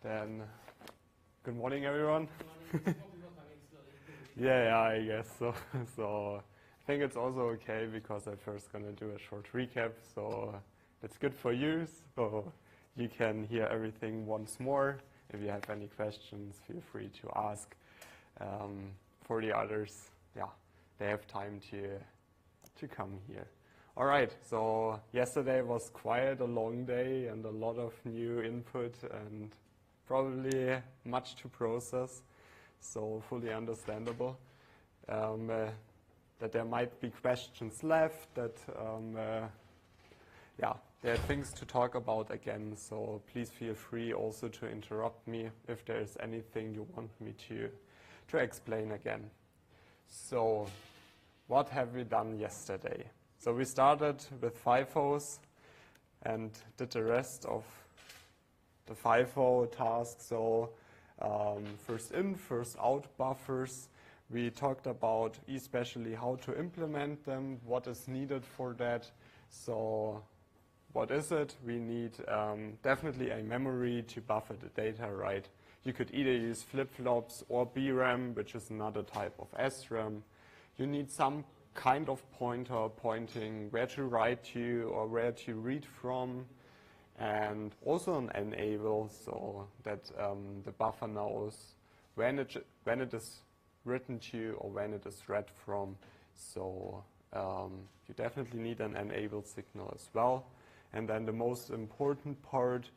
Then, good morning, everyone. Good morning. Hope you're coming slowly. Yeah, I guess so. So I think it's also okay because I'm first gonna do a short recap. So it's good for you, so you can hear everything once more. If you have any questions, feel free to ask. For the others, yeah, they have time to come here. All right. So yesterday was quite a long day and a lot of new input and probably much to process. So fully understandable that there might be questions left, that yeah, there are things to talk about again. So please feel free also to interrupt me if there is anything you want me to explain again. So what have we done yesterday? So we started with FIFOs and did the rest of the FIFO tasks. So first in, first out buffers. We talked about especially how to implement them, what is needed for that. So what is it? We need definitely a memory to buffer the data, right? You could either use flip-flops or BRAM, which is another type of SRAM. You need some kind of pointer pointing where to write to or where to read from, and also an enable so that the buffer knows when it is written to or when it is read from. So you definitely need an enable signal as well. And then the most important part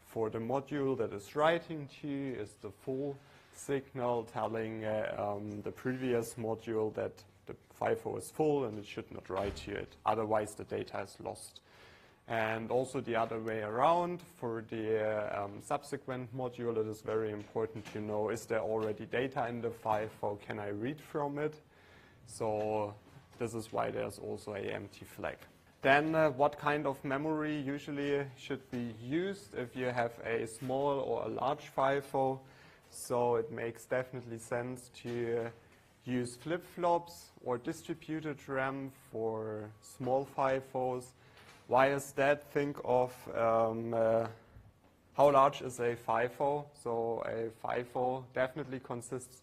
for the module that is writing to is the full signal telling the previous module that the FIFO is full and it should not write to it. Otherwise, the data is lost. And also the other way around, for the subsequent module, it is very important to know, is there already data in the FIFO? Can I read from it? So this is why there's also a empty flag. Then what kind of memory usually should be used if you have a small or a large FIFO? So it makes definitely sense to use flip-flops or distributed RAM for small FIFOs. Why is that? Think of how large is a FIFO. So a FIFO definitely consists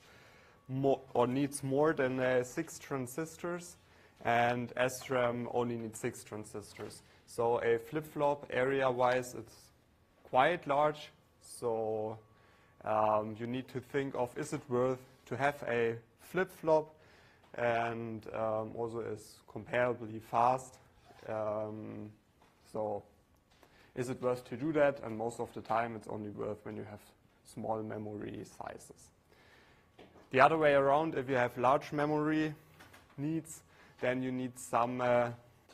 more or needs more than 6 transistors, and SRAM only needs 6 transistors. So a flip-flop area-wise, it's quite large. So you need to think of, is it worth to have a flip-flop and also is comparably fast. So is it worth to do that? And most of the time it's only worth when you have small memory sizes. The other way around, if you have large memory needs, then you need some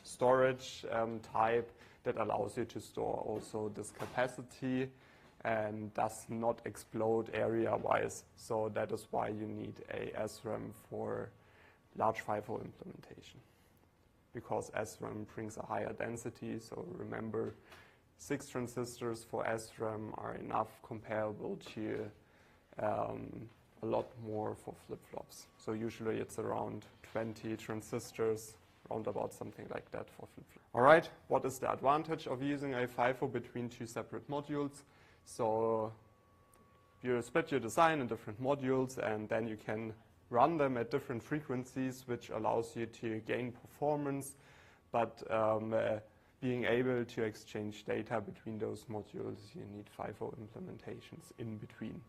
storage type that allows you to store also this capacity and does not explode area-wise. So that is why you need a SRAM for large FIFO implementation, because SRAM brings a higher density. So remember, 6 transistors for SRAM are enough, comparable to a lot more for flip-flops. So usually it's around 20 transistors, round about something like that for flip-flops. All right, what is the advantage of using a FIFO between 2 separate modules? So you split your design in different modules and then you can run them at different frequencies, which allows you to gain performance, but being able to exchange data between those modules, you need FIFO implementations in between.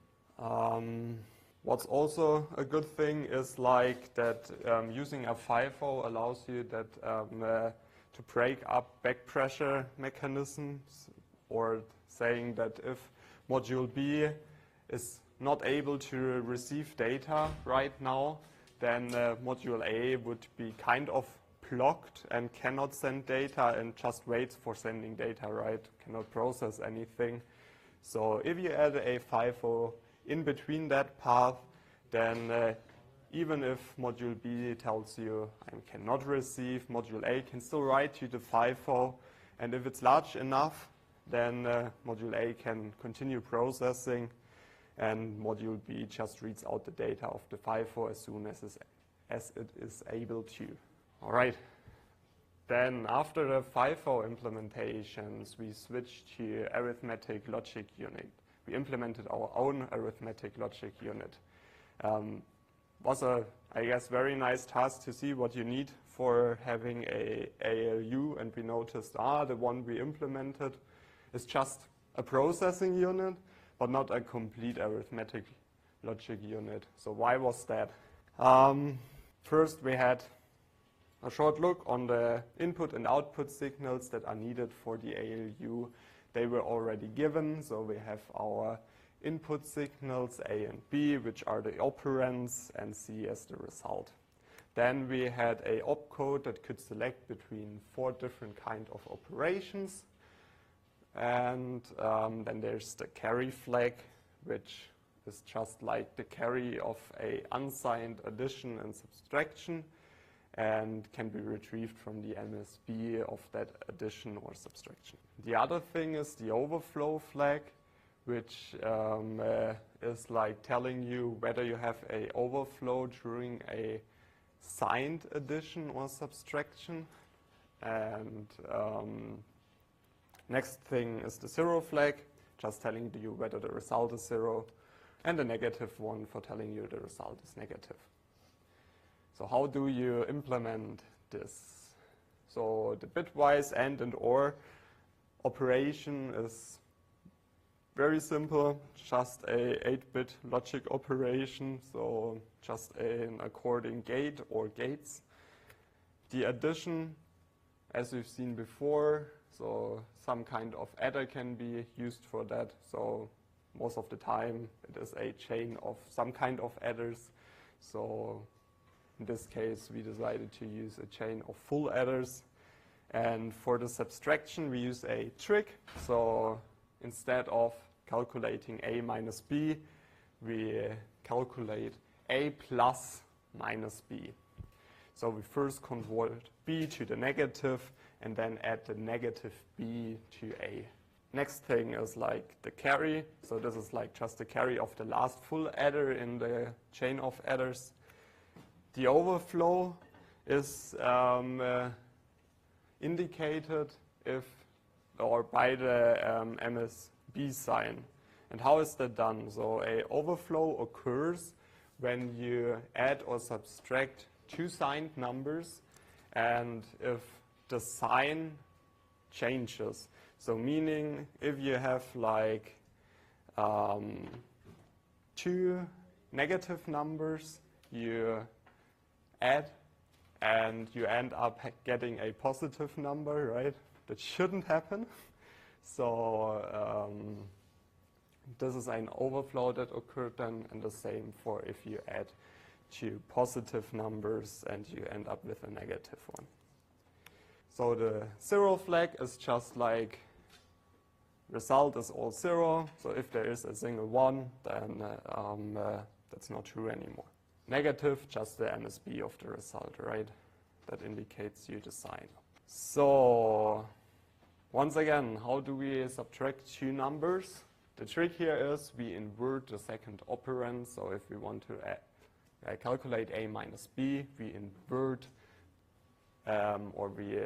What's also a good thing is like that using a FIFO allows you that to break up back pressure mechanisms, or saying that if module B is not able to receive data right now, then module A would be kind of blocked and cannot send data and just waits for sending data, right? Cannot process anything. So if you add a FIFO in between that path, then even if module B tells you I cannot receive, module A can still write to the FIFO, and if it's large enough, then module A can continue processing, and module B just reads out the data of the FIFO as soon as it is able to. All right. Then after the FIFO implementations, we switched to arithmetic logic unit, we implemented our own arithmetic logic unit. Was a, I guess, very nice task to see what you need for having a ALU, and we noticed, the one we implemented is just a processing unit, but not a complete arithmetic logic unit. So why was that? First, we had a short look on the input and output signals that are needed for the ALU. They were already given, so we have our input signals A and B, which are the operands, and C as the result. Then we had a opcode that could select between 4 different kind of operations. And then there's the carry flag, which is just like the carry of a unsigned addition and subtraction, and can be retrieved from the MSB of that addition or subtraction. The other thing is the overflow flag, which is like telling you whether you have a overflow during a signed addition or subtraction. And next thing is the zero flag, just telling you whether the result is 0, and the negative one for telling you the result is negative. So how do you implement this? So the bitwise AND and OR operation is very simple, just a 8-bit logic operation, so just an according gate or gates. The addition, as we've seen before, so some kind of adder can be used for that. So most of the time it is a chain of some kind of adders. So in this case we decided to use a chain of full adders. And for the subtraction we use a trick. So instead of calculating A minus B, we calculate A plus minus B. So we first convert B to the negative and then add the negative B to A. Next thing is like the carry. So this is like just the carry of the last full adder in the chain of adders. The overflow is indicated by the MSB sign. And how is that done? So a overflow occurs when you add or subtract 2 signed numbers, and if the sign changes. So meaning if you have like 2 negative numbers, you add and you end up getting a positive number, right? That shouldn't happen. So this is an overflow that occurred then, and the same for if you add 2 positive numbers and you end up with a negative one. So the 0 flag is just like result is all 0. So if there is a single 1, then that's not true anymore. Negative, just the MSB of the result, right? That indicates you the sign. So once again, how do we subtract 2 numbers? The trick here is we invert the second operand. So if we want to calculate A minus B, we invert or we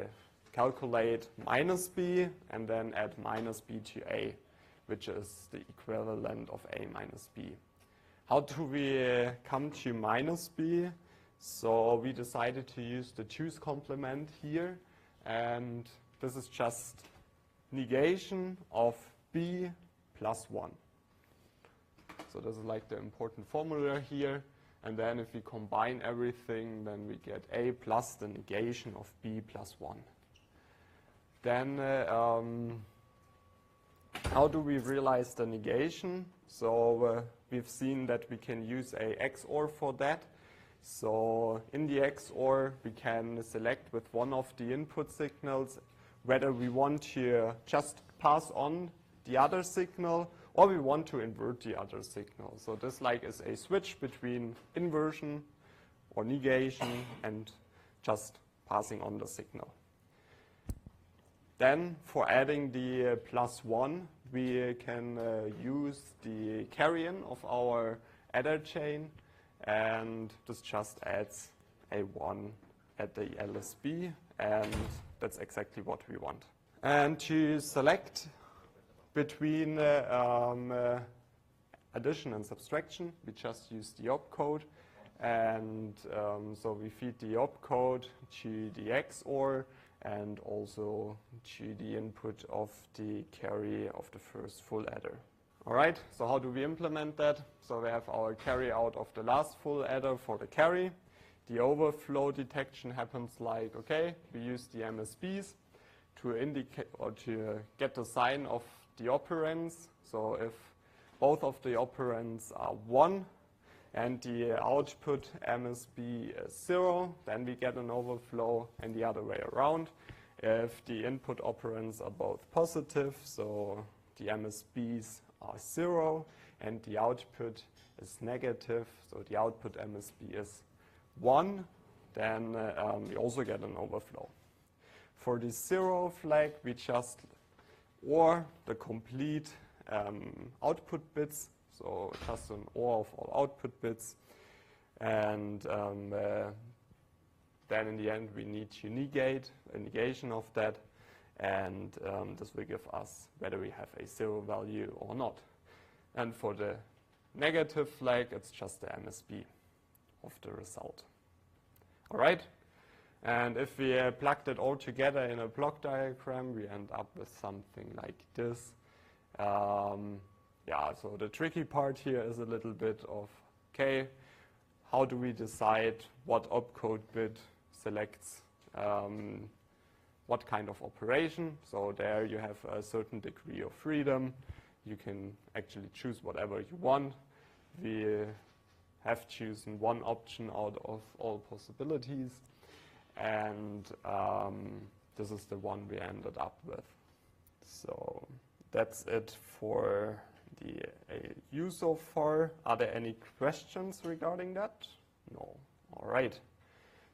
calculate minus B and then add minus B to A, which is the equivalent of A minus B. How do we come to minus B? So we decided to use the 2's complement here, and this is just negation of B plus 1. So this is like the important formula here. And then if we combine everything, then we get A plus the negation of B plus 1. Then how do we realize the negation? So we've seen that we can use a XOR for that. So in the XOR, we can select with one of the input signals whether we want to just pass on the other signal or we want to invert the other signal. So this like is a switch between inversion or negation and just passing on the signal. Then for adding the plus 1, we can use the carry-in of our adder chain, and this just adds a 1 at the LSB, and that's exactly what we want. And to select between addition and subtraction, we just use the opcode. And so we feed the opcode to the XOR and also to the input of the carry of the first full adder. All right, so how do we implement that? So we have our carry out of the last full adder for the carry. The overflow detection happens like, okay, we use the MSBs to indicate or to get the sign of the operands. So if both of the operands are 1 and the output MSB is 0, then we get an overflow, and the other way around. If the input operands are both positive, so the MSBs are 0 and the output is negative, so the output MSB is 1, then we also get an overflow. For the 0 flag, we just OR the complete output bits, so just an OR of all output bits, and then in the end we need to negate a negation of that, and this will give us whether we have a 0 value or not. And for the negative flag, it's just the MSB of the result. All right? And if we plug that all together in a block diagram, we end up with something like this. Yeah, so the tricky part here is a little bit of, okay, how do we decide what opcode bit selects what kind of operation? So there you have a certain degree of freedom. You can actually choose whatever you want. We have chosen one option out of all possibilities, and this is the one we ended up with. So that's it for the ALU so far. Are there any questions regarding that? No. All right.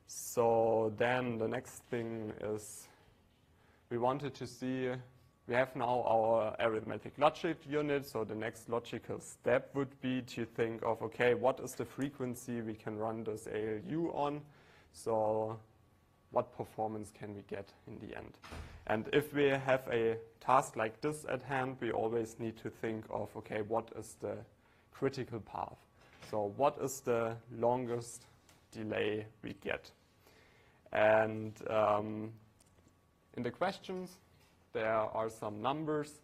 So then the next thing is we wanted to see, we have now our arithmetic logic unit, so the next logical step would be to think of, okay, what is the frequency we can run this ALU on? So what performance can we get in the end? And if we have a task like this at hand, we always need to think of, okay, what is the critical path? So what is the longest delay we get? And in the questions, there are some numbers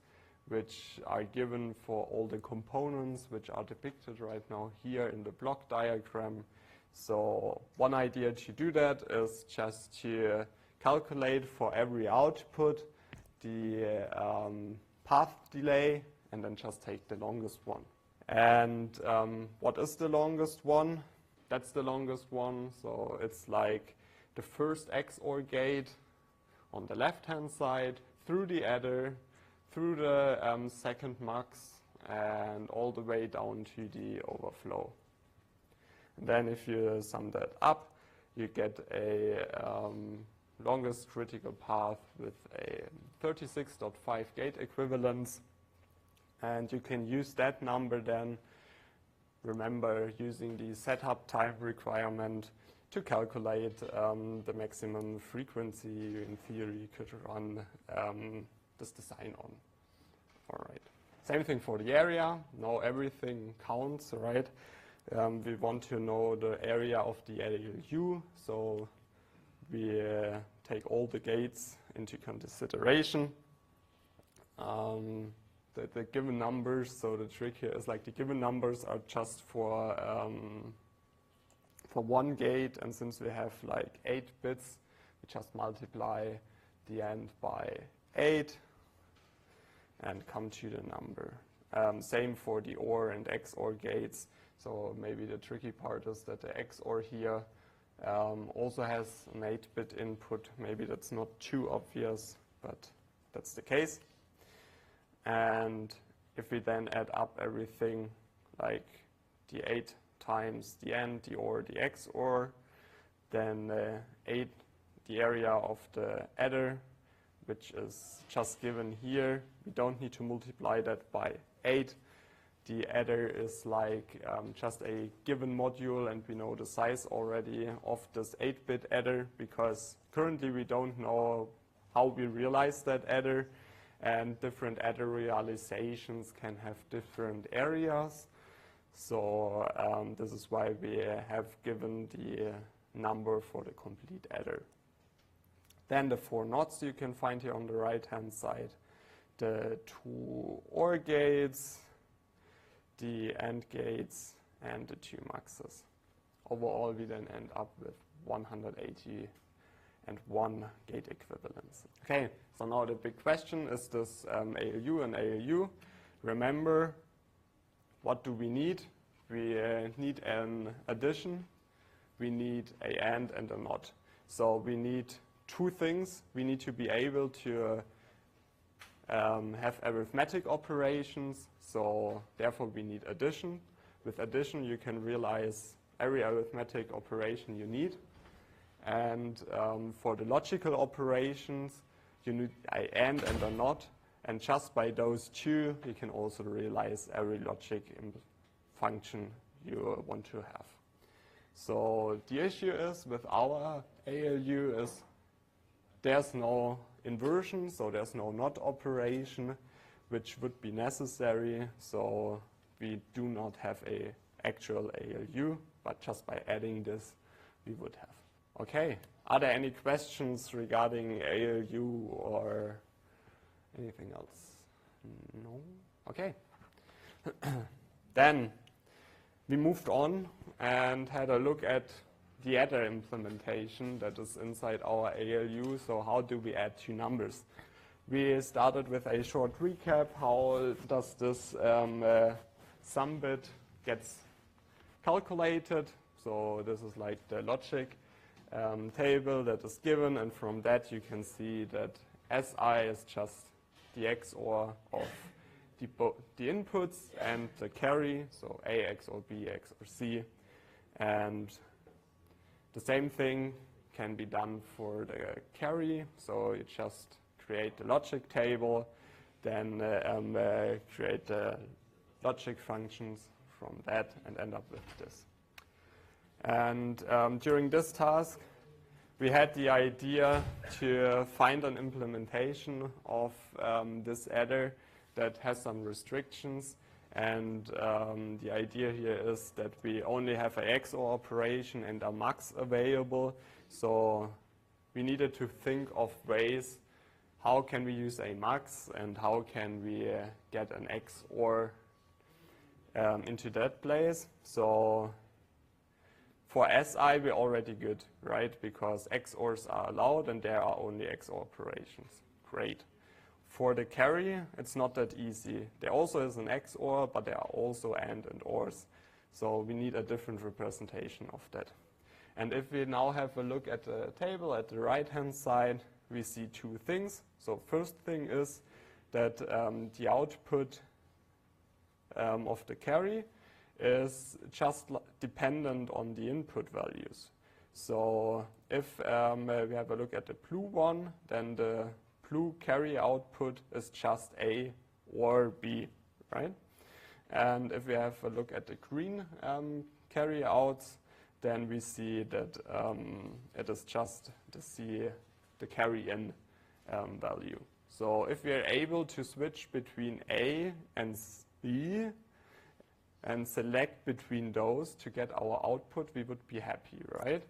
which are given for all the components which are depicted right now here in the block diagram. So one idea to do that is just to calculate for every output the path delay and then just take the longest one. And what is the longest one? That's the longest one. So it's like the first XOR gate on the left-hand side, through the adder, through the second mux, and all the way down to the overflow. And then if you sum that up, you get a longest critical path with a 36.5 gate equivalence. And you can use that number then, remember, using the setup time requirement to calculate the maximum frequency you, in theory, could run this design on. All right. Same thing for the area. Now everything counts, right? We want to know the area of the ALU, so we take all the gates into consideration. The given numbers, so the trick here is like the given numbers are just for one gate, and since we have like 8 bits, we just multiply the end by 8 and come to the number. Same for the OR and XOR gates. So maybe the tricky part is that the XOR here also has an 8-bit input. Maybe that's not too obvious, but that's the case. And if we then add up everything, like the 8 times the AND, the OR, the XOR, then 8, the area of the adder, which is just given here. We don't need to multiply that by 8. The adder is like just a given module, and we know the size already of this 8-bit adder, because currently we don't know how we realize that adder. and different adder realizations can have different areas. So this is why we have given the number for the complete adder. Then the 4 NOTs you can find here on the right-hand side, the 2 OR gates, the AND gates, and the 2 muxes. Overall, we then end up with 181 gate equivalents. Okay, so now the big question, is this ALU and ALU? Remember, what do we need? We need an addition, we need a AND and a NOT. So we need 2 things. We need to be able to have arithmetic operations, so therefore we need addition. With addition you can realize every arithmetic operation you need. And for the logical operations you need an AND and a NOT, and just by those 2 you can also realize every logic function you want to have. So the issue is with our ALU is there's no inversion, so there's no NOT operation which would be necessary, so we do not have an actual ALU, but just by adding this we would have. Okay, are there any questions regarding ALU or anything else? No? Okay. Then we moved on and had a look at the adder implementation that is inside our ALU. So how do we add 2 numbers? We started with a short recap. How does this sum bit gets calculated? So this is like the logic table that is given, and from that you can see that SI is just the XOR of the inputs and the carry, so A XOR B XOR C, and the same thing can be done for the carry, so you just create the logic table, then create the logic functions from that and end up with this. And during this task we had the idea to find an implementation of this adder that has some restrictions, and the idea here is that we only have an XOR operation and a mux available, so we needed to think of ways how can we use a mux and how can we get an XOR into that place. So for SI we're already good, right? Because XORs are allowed and there are only XOR operations. Great. For the carry, it's not that easy. There also is an XOR, but there are also AND and ORs. So we need a different representation of that. And if we now have a look at the table at the right-hand side, we see 2 things. So first thing is that the output of the carry is just dependent on the input values. So if we have a look at the blue one, then the blue carry output is just A or B, right? And if we have a look at the green carry outs, then we see that it is just the carry in value. So if we are able to switch between A and B and select between those to get our output, we would be happy, right?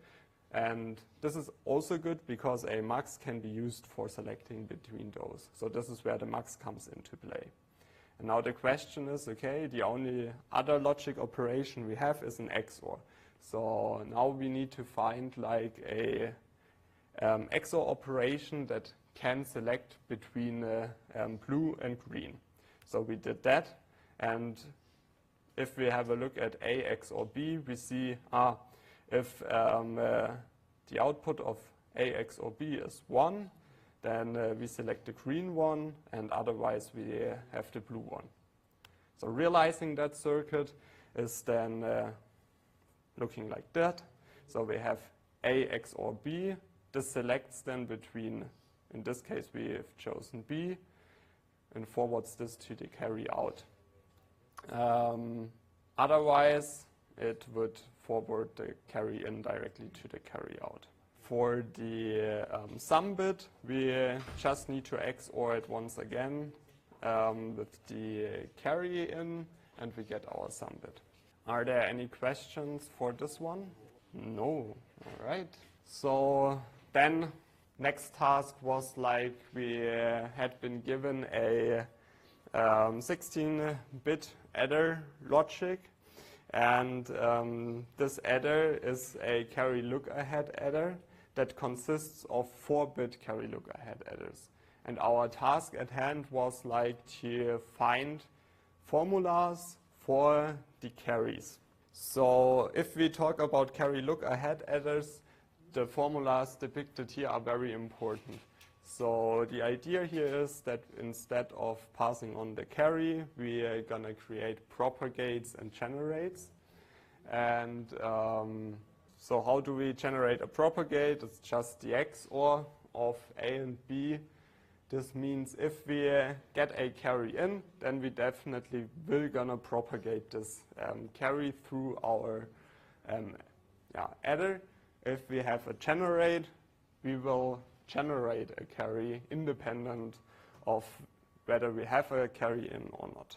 And this is also good because a mux can be used for selecting between those. So this is where the mux comes into play. And now the question is, okay, the only other logic operation we have is an XOR. So now we need to find like a XOR operation that can select between blue and green. So we did that, and if we have a look at A XOR B, we see if the output of A XOR B is 1, then we select the green one, and otherwise we have the blue one. So realizing that circuit is then looking like that. So we have A XOR B. This selects then between, in this case we have chosen B, and forwards this to the carry out. Otherwise, it would forward the carry in directly to the carry out. For the sum bit, we just need to XOR it once again with the carry in, and we get our sum bit. Are there any questions for this one? No. All right. So then next task was like we had been given a 16-bit adder logic, and this adder is a carry look ahead adder that consists of 4-bit carry look ahead adders. And our task at hand was like to find formulas for the carries. So if we talk about carry look ahead adders, the formulas depicted here are very important. So the idea here is that instead of passing on the carry, we are gonna create propagates and generates. And so how do we generate a propagate? It's just the XOR of A and B. This means if we get a carry in, then we definitely will gonna propagate this carry through our adder. If we have a generate, we will generate a carry independent of whether we have a carry in or not.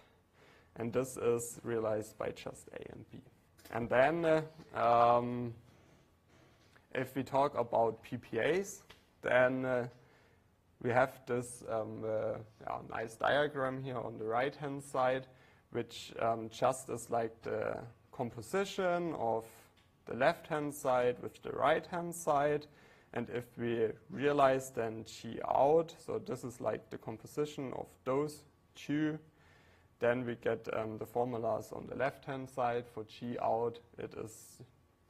And this is realized by just A and B. And then if we talk about PPAs, then we have this nice diagram here on the right-hand side, which just is like the composition of the left-hand side with the right-hand side. And if we realize then G out, so this is like the composition of those two, then we get the formulas on the left-hand side. For G out, it is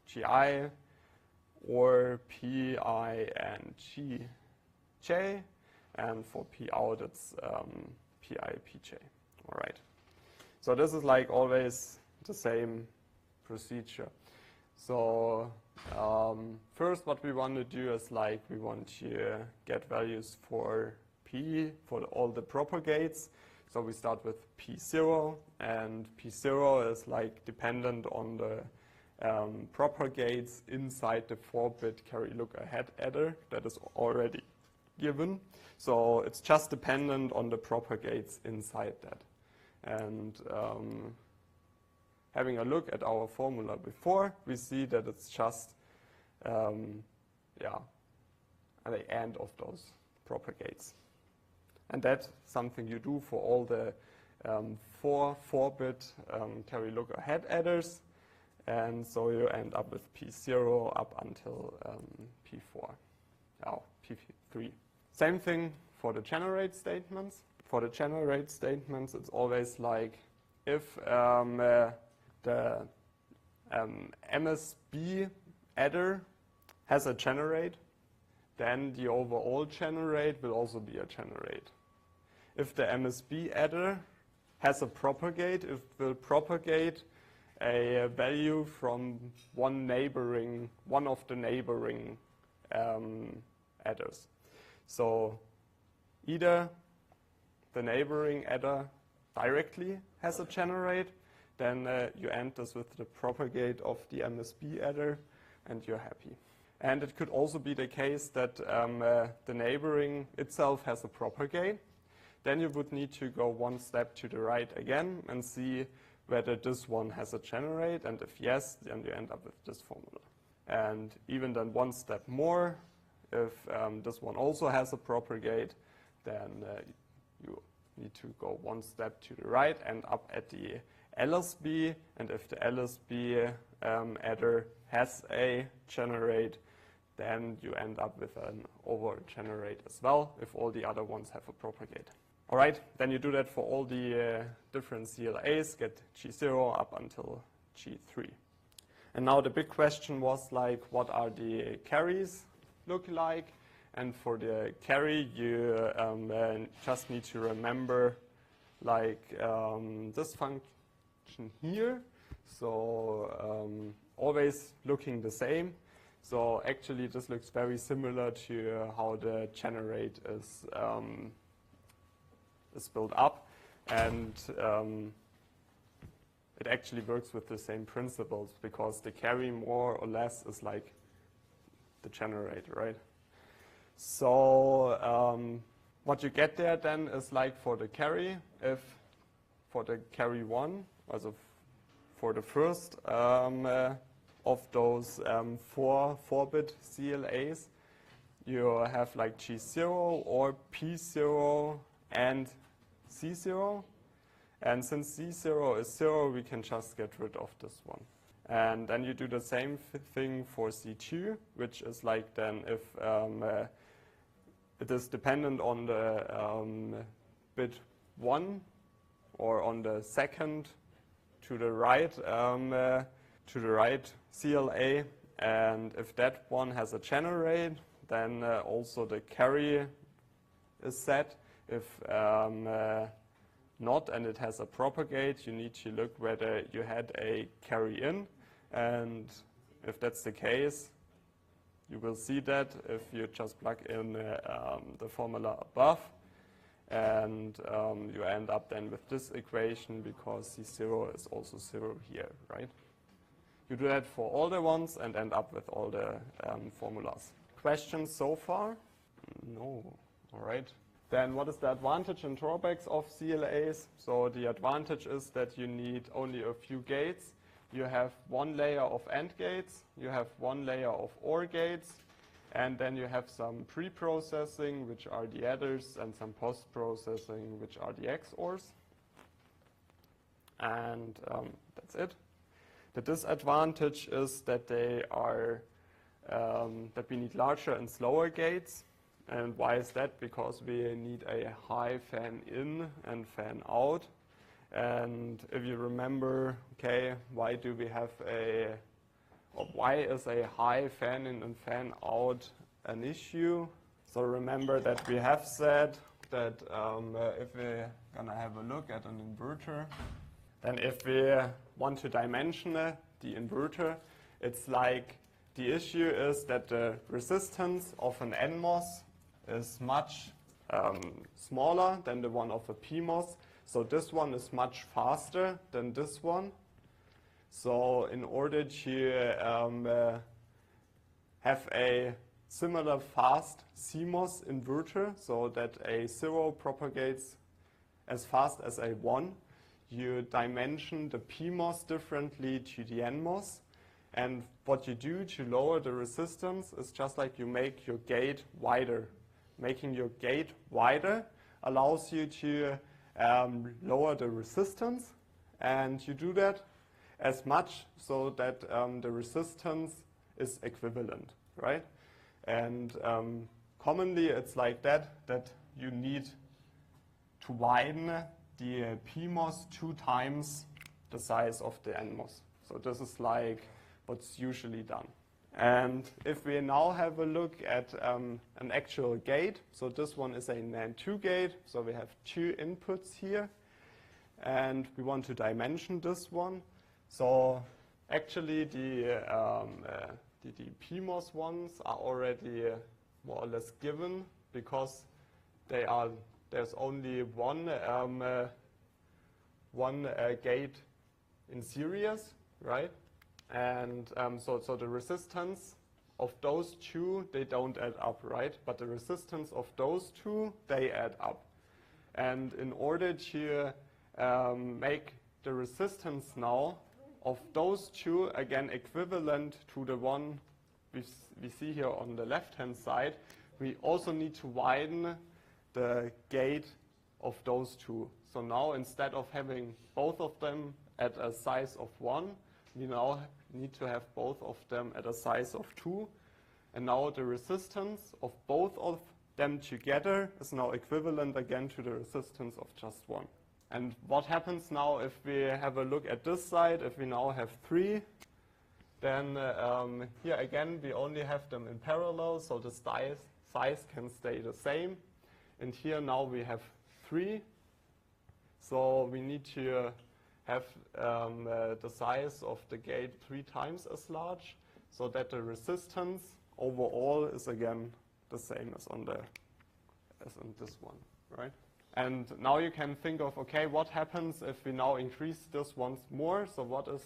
GI or PI and GJ. And for P out, it's PI, PJ. All right. So this is like always the same procedure. So first what we want to do is like we want to get values for P, for all the propagates. So we start with P0, and P0 is like dependent on the propagates inside the 4-bit carry look ahead adder that is already given. So it's just dependent on the propagates inside that. And having a look at our formula before, we see that it's just at the end of those propagates. And that's something you do for all the 4-bit carry look ahead adders. And so you end up with P0 up until P4, P3. Same thing for the generate statements. For the generate statements, it's always like if the MSB adder has a generate, then the overall generate will also be a generate. If the MSB adder has a propagate, it will propagate a value from one of the neighboring adders. So either the neighboring adder directly has a generate, then you end this with the propagate of the MSB adder, and you're happy. And it could also be the case that the neighboring itself has a propagate. Then you would need to go one step to the right again and see whether this one has a generate, and if yes, then you end up with this formula. And even then one step more, if this one also has a propagate, then you need to go one step to the right and up at the LSB, and if the LSB adder has a generate, then you end up with an over generate as well if all the other ones have a propagate. All right, then you do that for all the different CLAs, get G0 up until G3. And now the big question was like, what are the carries look like? And for the carry, you just need to remember like this function here. So always looking the same. So actually this looks very similar to how the generate is built up, and it actually works with the same principles, because the carry more or less is like the generator, right? So what you get there then is like for the carry, if for the carry 1, also for the first of those 4-bit CLAs, you have like G0 or P0 and C0. And since C0 is 0, we can just get rid of this one. And then you do the same thing for C2, which is like then if it is dependent on the bit 1 or on the second to the right CLA, and if that one has a generate, then also the carry is set. If not and it has a propagate, you need to look whether you had a carry in, and if that's the case, you will see that if you just plug in the formula above, and you end up then with this equation because C0 is also 0 here, right? You do that for all the ones and end up with all the formulas. Questions so far? No. All right. Then what is the advantage and drawbacks of CLAs? So the advantage is that you need only a few gates. You have one layer of AND gates, you have one layer of OR gates, and then you have some pre-processing, which are the adders, and some post-processing, which are the XORs. And that's it. The disadvantage is that they are that we need larger and slower gates. And why is that? Because we need a high fan in and fan out. And if you remember, okay, why do we have or why is a high fan in and fan out an issue? So remember that we have said that if we're gonna have a look at an inverter, then if we want to dimension the inverter, it's like the issue is that the resistance of an NMOS is much smaller than the one of a PMOS. So this one is much faster than this one. So in order to have a similar fast CMOS inverter, so that a 0 propagates as fast as a 1, you dimension the PMOS differently to the NMOS. And what you do to lower the resistance is just like you make your gate wider. Making your gate wider allows you to lower the resistance, and you do that as much so that the resistance is equivalent, right? And commonly it's like that you need to widen the PMOS 2 times the size of the NMOS. So this is like what's usually done. And if we now have a look at an actual gate, so this one is a NAND 2 gate, so we have 2 inputs here, and we want to dimension this one. So actually the PMOS ones are already more or less given because there's only one gate in series, right? And so the resistance of those 2, they don't add up, right? But the resistance of those 2, they add up. And in order to make the resistance now of those 2 again equivalent to the one we see here on the left-hand side, we also need to widen the gate of those 2. So now instead of having both of them at a size of 1, we now need to have both of them at a size of 2. And now the resistance of both of them together is now equivalent again to the resistance of just 1. And what happens now if we have a look at this side? If we now have 3, then here again we only have them in parallel, so the size can stay the same. And here now we have 3, so we need to have the size of the gate 3 times as large, so that the resistance overall is again the same as in this one, right? And now you can think of, okay, what happens if we now increase this once more? So what is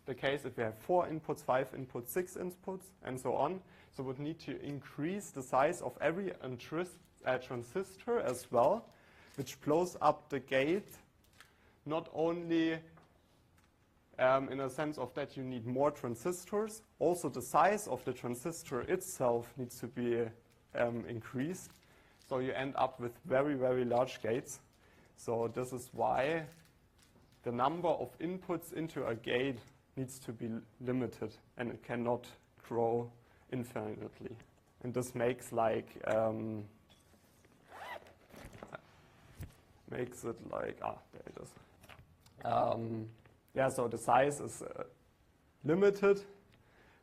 the case if we have 4 inputs, 5 inputs, 6 inputs, and so on. So we would need to increase the size of every transistor as well, which blows up the gate, not only in a sense of that you need more transistors, also the size of the transistor itself needs to be increased. So you end up with very, very large gates. So this is why the number of inputs into a gate needs to be limited, and it cannot grow infinitely. And this makes there it is. Yeah, so the size is limited,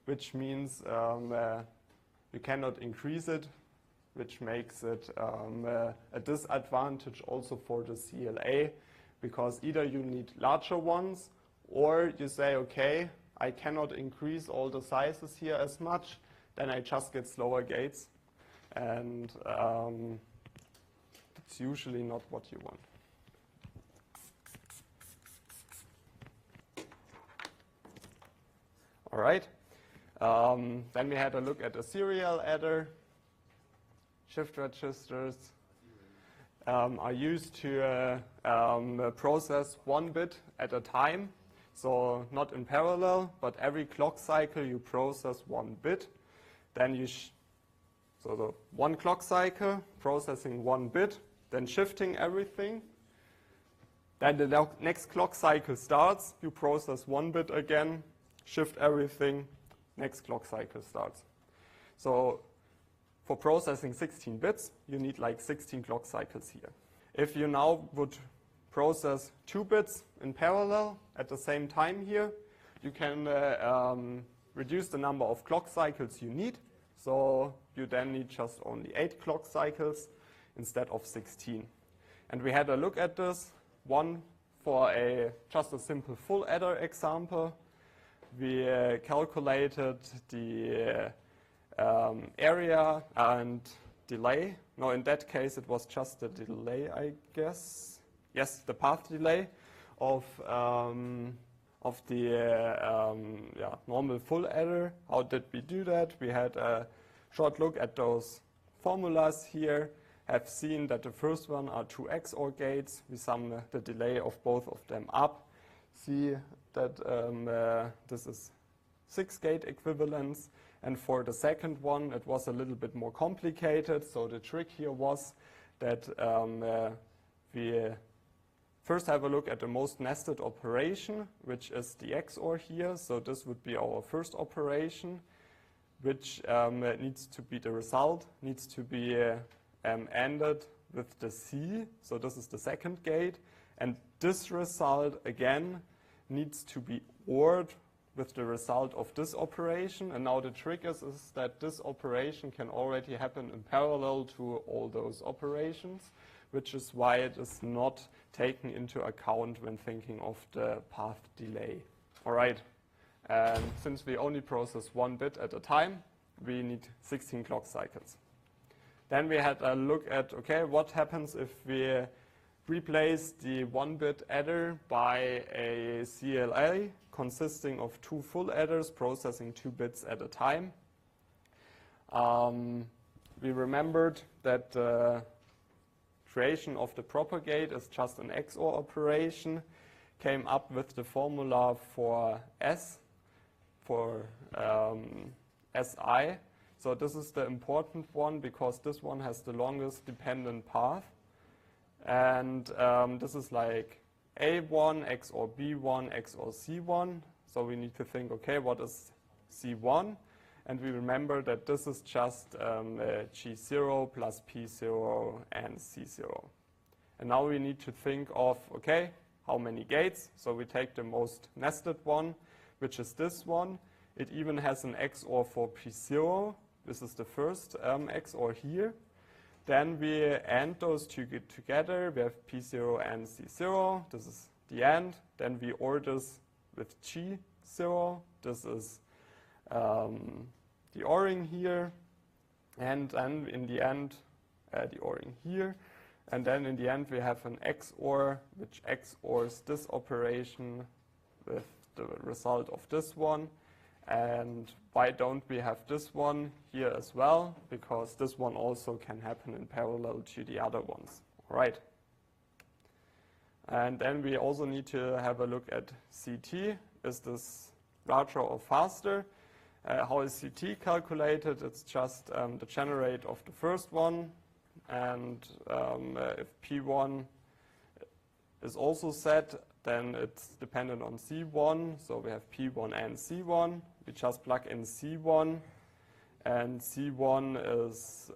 which means you cannot increase it, which makes it a disadvantage also for the CLA, because either you need larger ones, or you say, okay, I cannot increase all the sizes here as much, then I just get slower gates, and it's usually not what you want. All right. Then we had a look at a serial adder. Shift registers are used to process 1 bit at a time. So not in parallel, but every clock cycle you process 1 bit. Then so the 1 clock cycle, processing 1 bit, then shifting everything. Then the next clock cycle starts, you process 1 bit again, shift everything, next clock cycle starts. So for processing 16 bits, you need like 16 clock cycles here. If you now would process 2 bits in parallel at the same time here, you can reduce the number of clock cycles you need. So you then need just only 8 clock cycles instead of 16. And we had a look at this, one for just a simple full adder example. We calculated the area and delay. No, in that case it was just the delay, I guess. Yes, the path delay of the normal full adder. How did we do that? We had a short look at those formulas here. Have seen that the first one are 2 XOR gates. We sum the delay of both of them up. See that this is 6 gate equivalents. And for the second one, it was a little bit more complicated. So the trick here was that we first have a look at the most nested operation, which is the XOR here. So this would be our first operation, which needs to be the result, needs to be ANDed with the C. So this is the second gate. And this result, again, needs to be ORed with the result of this operation. And now the trick is that this operation can already happen in parallel to all those operations, which is why it is not taken into account when thinking of the path delay. All right, and since we only process 1 bit at a time, we need 16 clock cycles. Then we had a look at, okay, what happens if we replace the 1-bit adder by a CLA consisting of 2 full adders processing 2 bits at a time. We remembered that the creation of the propagate is just an XOR operation. Came up with the formula for S, for SI. So this is the important one because this one has the longest dependent path. And this is like A1 XOR B1 XOR C1. So we need to think, okay, what is C1? And we remember that this is just G0 plus P0 and C0. And now we need to think of, okay, how many gates? So we take the most nested one, which is this one. It even has an XOR for P0. This is the first XOR here. Then we AND those two together. We have P0 and C0. This is the AND. Then we OR this with G0. This is the ORing here. And then in the end, the ORing here. And then in the end, we have an XOR, which XORs this operation with the result of this one. And why don't we have this one here as well? Because this one also can happen in parallel to the other ones. All right. And then we also need to have a look at CT. Is this larger or faster? How is CT calculated? It's just the generate of the first one. And if P1 is also set, then it's dependent on C1. So we have P1 and C1. We just plug in C1. And C1 is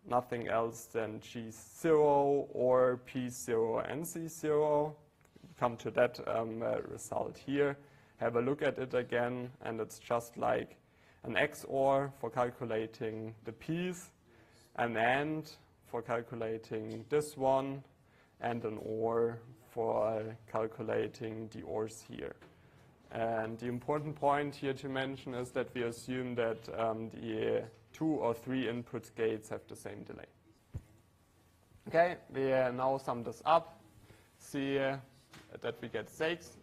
nothing else than G0 or P0 and C0. We come to that result here. Have a look at it again, and it's just like an XOR for calculating the P's, an AND for calculating this one, and an OR for calculating the ORs here. And the important point here to mention is that we assume that the 2 or 3 input gates have the same delay. Okay, we now sum this up, see that we get 6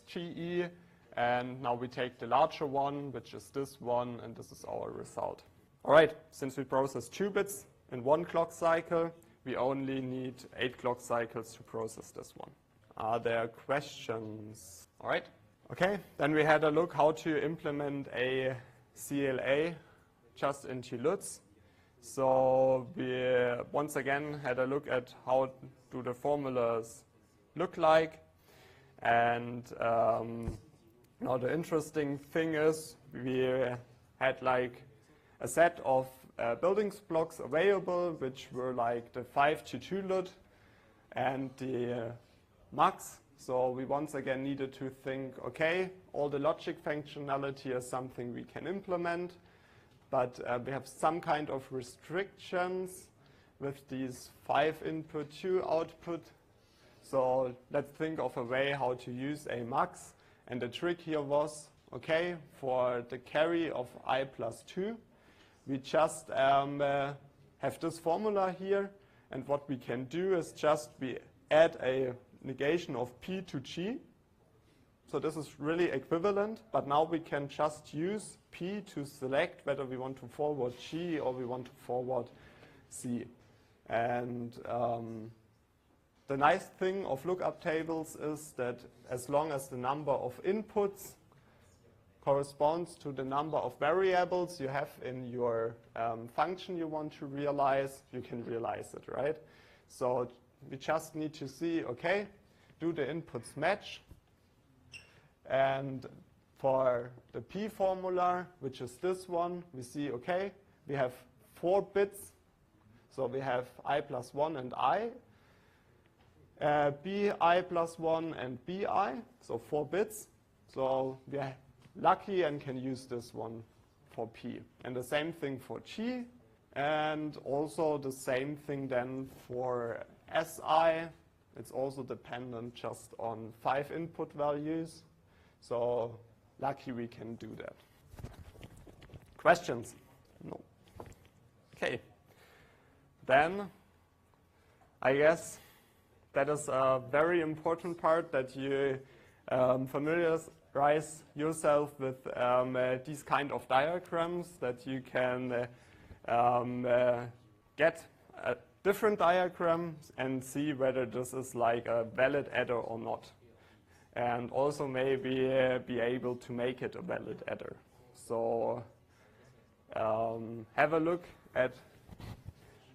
GE, and now we take the larger one, which is this one, and this is our result. All right, since we process 2 bits in 1 clock cycle, we only need 8 clock cycles to process this one. Are there questions? All right. Okay, then we had a look how to implement a CLA just into LUTs. So we once again had a look at how do the formulas look like. And now the interesting thing is we had like a set of building blocks available, which were like the 5-to-2 LUT and the max. So we once again needed to think, okay, all the logic functionality is something we can implement, but we have some kind of restrictions with these 5 input, 2 output. So let's think of a way how to use a max. And the trick here was, okay, for the carry of I plus 2, we just have this formula here. And what we can do is just we add a negation of P to G. So this is really equivalent, but now we can just use P to select whether we want to forward G or we want to forward C. And the nice thing of lookup tables is that as long as the number of inputs corresponds to the number of variables you have in your function you want to realize, you can realize it, right? So we just need to see, okay, do the inputs match? And for the P formula, which is this one, we see, okay, we have 4 bits. So we have I plus 1 and I, BI plus 1 and BI, so 4 bits. So we are lucky and can use this one for P. And the same thing for G, and also the same thing then for SI. It's also dependent just on 5 input values. So lucky we can do that. Questions? No. Okay. Then I guess that is a very important part, that you familiarize yourself with these kind of diagrams, that you can get different diagrams and see whether this is like a valid adder or not. And also maybe be able to make it a valid adder. So have a look at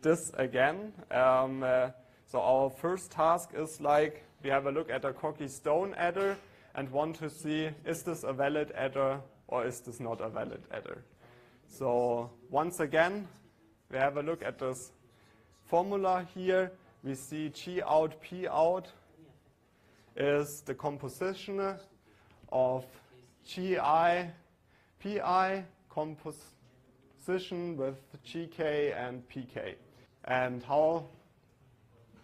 this again. So our first task is like, we have a look at a Cocky Stone adder and want to see, is this a valid adder or is this not a valid adder? So once again, we have a look at this formula here. We see G out, P out is the composition of GI, PI, composition with GK and PK. And how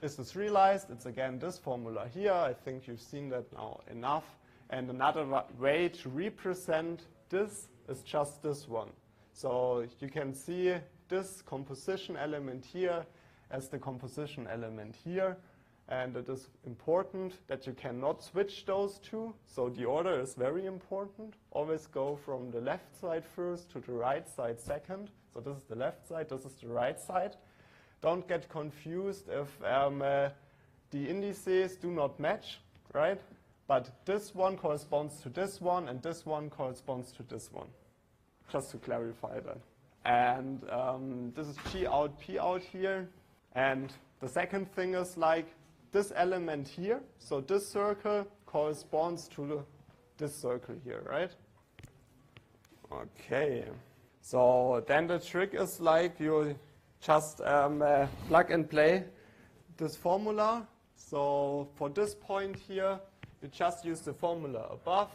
is this realized? It's again this formula here. I think you've seen that now enough. And another way to represent this is just this one. So you can see this composition element here as the composition element here. And it is important that you cannot switch those two. So the order is very important. Always go from the left side first to the right side second. So this is the left side, this is the right side. Don't get confused if the indices do not match, right? But this one corresponds to this one, and this one corresponds to this one. Just to clarify that. And this is G out, P out here. And the second thing is like this element here. So this circle corresponds to this circle here, right? Okay. So then the trick is like you just plug and play this formula. So for this point here, you just use the formula above,